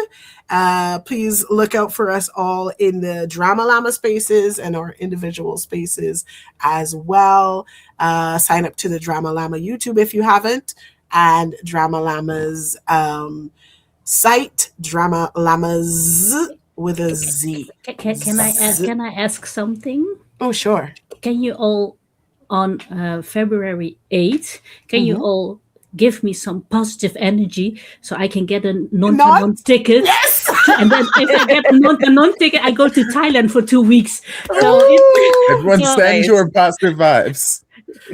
Please look out for us all in the DramaLlama spaces and our individual spaces as well. Sign up to the DramaLlama YouTube if you haven't, and DramaLlama's site, DramaLllamas with a Z. Can I ask something? Oh, sure. Can you all on February 8th? Can you all give me some positive energy so I can get a non ticket? Yes. And then if I get a non ticket, I go to Thailand for 2 weeks. So everyone send your positive vibes.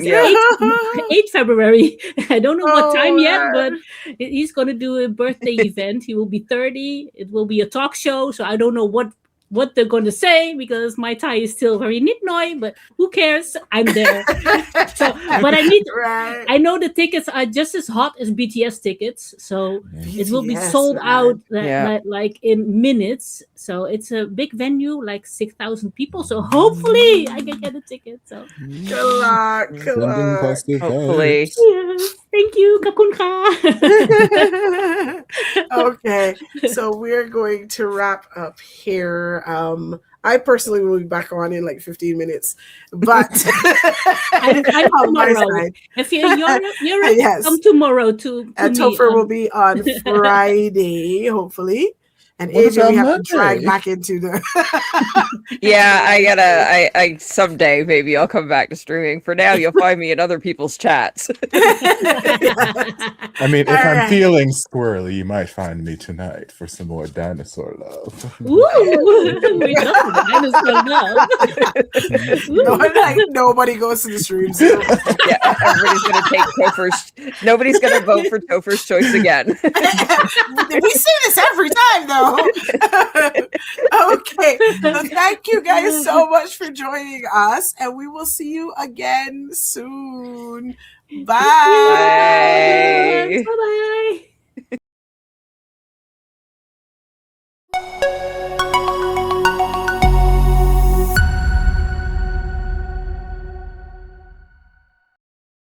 8 February. I don't know what time yet, but he's going to do a birthday event. He will be 30. It will be a talk show. So I don't know what they're going to say because my Thai is still very nitnoi, but who cares? I'm there. But I know the tickets are just as hot as BTS tickets. So it will be sold out like in minutes. So it's a big venue, like 6,000 people. So hopefully I can get a ticket. So good luck. Hopefully. Yes. Thank you. Kakunka. Okay. So we're going to wrap up here. I personally will be back on in like 15 minutes, but I'm tomorrow. If you're in Europe, come tomorrow to and Topher will be on Friday, hopefully. And AJ, we have to drag back into the. I someday maybe I'll come back to streaming. For now, you'll find me in other people's chats. I mean, if I'm feeling squirrely, you might find me tonight for some more dinosaur love. Ooh, we love dinosaur love. Nobody goes to the streams. Yeah, everybody's gonna take Topher's. Nobody's gonna vote for Topher's choice again. We say this every time, though. Okay, so thank you guys so much for joining us, and we will see you again soon. Bye. Bye. Bye.